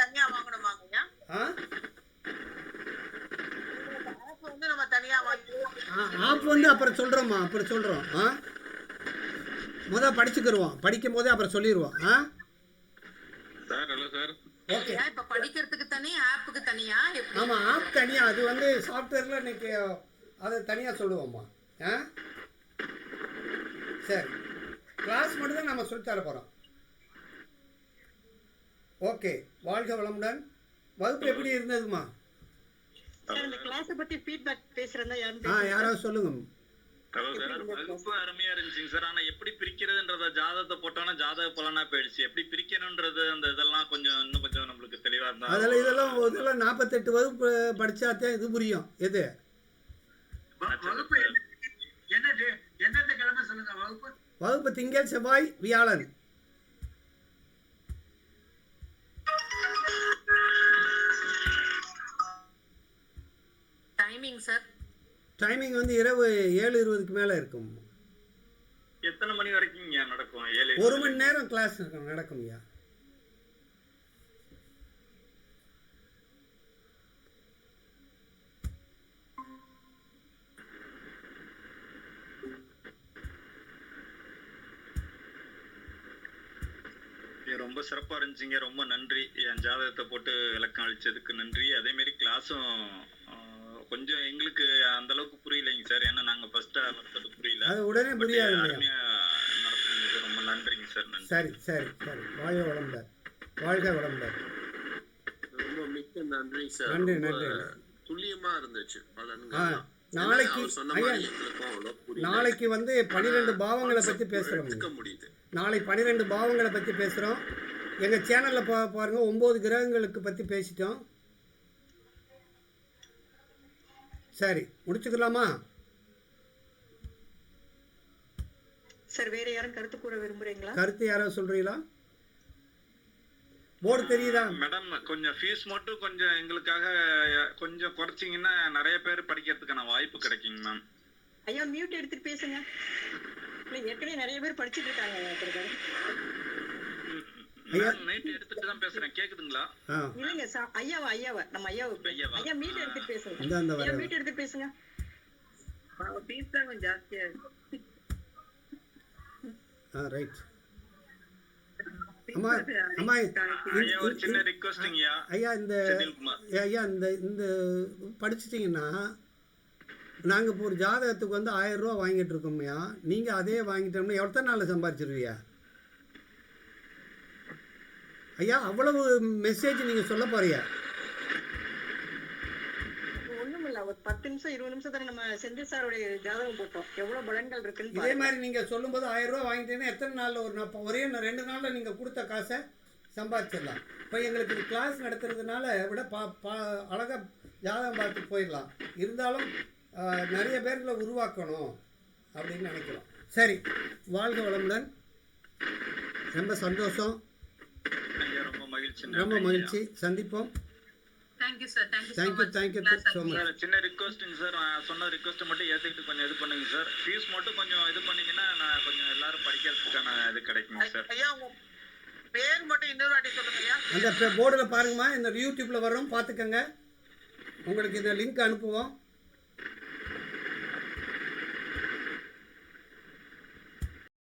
தனியா வாங்கணுமாங்கய்யா? வந்து நம்ம தனியா ஆப் வந்து அப்புறம் சொல்றோம்மா. அப்புறம் சொல்றோம். படிச்சுக்கிருவோம். படிக்கும் போதே அப்புறம் சொல்லிடுவோம். Sir hello sir. ஓகே. இப்ப படிக்கிறதுக்கு தனி, ஆப்புக்கு தனியா? ஆமா, ஆப் தனியா. அது வந்து சாஃப்ட்வேர்ல இன்னைக்கு அதை தனியா சொல்லுவோம்மா. சரி, கிளாஸ் மட்டும் தான் நம்ம சொல்லி தர போறோம். ஓகே, வாழ்க வளமுடன். வகுப்பு எப்படி இருந்ததுமா? சார், இந்த கிளாஸ் பத்தி ஃபீட்பேக் பேசுறதா யாராவது சொல்லுங்க. Hello sir. வகுப்பு அருமையா இருந்துச்சுங்க சார். ஆனா எப்படி பிரிக்கிறதுன்றத ஜாதகத்தை போட்டோம்னா ஜாதக பலனா போயிடுச்சு. எப்படி பிரிக்கணும்ன்றது அந்த இதெல்லாம் இன்னும் கொஞ்சம் நம்மளுக்கு தெளிவா இருந்தா. இதெல்லாம் 48 வகுப்பு படிச்சாத்தே இது புரியும். எது வகுப்பு எந்தெந்த கிழமை சொல்லுங்க? வகுப்பு திங்கள், செவ்வாய், வியாழன். Timing sir? டைமிங் வந்து இரவு 7:20க்கு மேல இருக்கும். எத்தனை மணி வரைக்கும் நடக்கும்? 1 மணி நேரம் கிளாஸ் நடக்கும்யா. ரொம்ப சிறப்பா இருந்துச்சுங்க. ரொம்ப நன்றி. என் ஜாதகத்தை போட்டு விளக்கம் அளிச்சதுக்கு நன்றி. அதே மாதிரி கிளாஸும் கொஞ்சம் எங்களுக்கு அந்த அளவுக்கு புரியலைங்க சார். ஏன்னா நாங்க ஃபர்ஸ்ட் வளர்த்தது புரியல. அது உடனே புரியாது இல்லையா? அருமையா நடத்துனீங்க சார். ரொம்ப நன்றிங்க சார். நன்றி. சரி சரி சரி, வாழ்க வளமுடன், வாழ்க வளமுடன். ரொம்ப மிக்க நன்றி சார். நன்றி ரொம்ப நன்றி. துல்லியமா இருந்துச்சு ஆ பலன்கள். நாளைக்கு அவர் சொன்ன ஐயா, மாதிரி எங்களுக்கும் அவ்வளோ புரியல. நாளைக்கு வந்து 12 பாவங்களை பற்றி பேசுகிறோம். எடுத்துக்க முடியுது. நாளை 12 பாவங்களை பற்றி பேசுகிறோம். எங்கள் சேனலில் பாருங்க, 9 கிரகங்களுக்கு பற்றி பேசிட்டோம். சரி, முடிச்சுக்கலாமா? சார் வேற யாரும் கருத்து கூற விரும்புறீங்களா? கருத்து யாராவது சொல்றீங்களா? போர்டு தெரியுதா? மேடம் கொஞ்சம் ஃபீஸ் மட்டும் கொஞ்சம் எங்களுக்காக கொஞ்சம் குறைச்சிங்கன்னா நிறைய பேர் படிக்கிறதுக்கான வாய்ப்பு கிடைக்குங்க மேம். ஐயா மியூட் எடுத்துட்டு பேசுங்க. இல்ல ஏற்கனவே நிறைய பேர் படிச்சிட்டு இருக்காங்க. ஐயா நைட் எடுத்துட்டு தான் பேசுறேன். கேக்குதுங்களா? இல்லைங்க ஐயாவா நம்ம ஐயா மியூட் எடுத்துட்டு பேசுங்க. ஐயா மியூட் எடுத்துட்டு பேசுங்க. ஃபீஸ் தான் கொஞ்சம் ஜாஸ்தியா இருக்கு. ரைட். அம்மா அம்மா ஐயா ஒரு சின்ன ரிக்வெஸ்டிங்கயா. ஐயா இந்த ஐயா இந்த படிச்சிட்டிங்கன்னா நாங்கள் இப்போ ஒரு ஜாதகத்துக்கு வந்து 1000 ரூபா வாங்கிட்டு இருக்கோம்யா. நீங்கள் அதே வாங்கிட்டோம்னா எத்தனை நாளில் சம்பாரிச்சிருவியா? ஐயா அவ்வளவு மெசேஜ் நீங்கள் சொல்ல போறியா? ஒண்ணுமில்ல, ஒரு 10 நிமிஷம் 20 நிமிஷம் தானே நம்ம செந்தில் சாருடைய ஜாதகம் போட்டோம். எவ்வளவு பலன்கள் இருக்குன்னு இதே மாதிரி நீங்கள் சொல்லும்போது 1000 ரூபா வாங்கிட்டீங்கன்னா எத்தனை நாளில் ஒரே 2 நாளில் நீங்கள் கொடுத்த காசை சம்பாதிச்சிடலாம். இப்போ எங்களுக்கு கிளாஸ் நடத்துறதுனால விட அழகாக ஜாதகம் பார்த்து போயிடலாம். இருந்தாலும் நிறைய பேர்களை உருவாக்கணும் அப்படின்னு நினைக்கிறோம். சரி, வாழ்க வளமுடன். ரொம்ப சந்தோஷம், ரொம்ப மகிழ்ச்சி. ரொம்ப மகிழ்ச்சி. சந்திப்போம். Thank you sir. Thank you so much. சின்ன ரிக்வெஸ்ட்டுங்க சார். சொன்ன ரிக்வெஸ்ட்டை மட்டும் ஏற்றுக்கிட்டு கொஞ்சம் இது பண்ணுங்க சார். ஃபீஸ் மட்டும் கொஞ்சம் இது பண்ணீங்கன்னா நான் கொஞ்சம் எல்லாரும் படிக்கிறதுக்கான இது கிடைக்குங்க சார். ஐயா உங்க பேர் மட்டும் இன்னொரு வாட்டி சொல்லுங்க ஐயா. அந்த போர்டில் பாருங்கம்மா, இந்த யூடியூப்பில் வர்றோம் பார்த்துக்கங்க. உங்களுக்கு இந்த லிங்க் அனுப்புவோம்.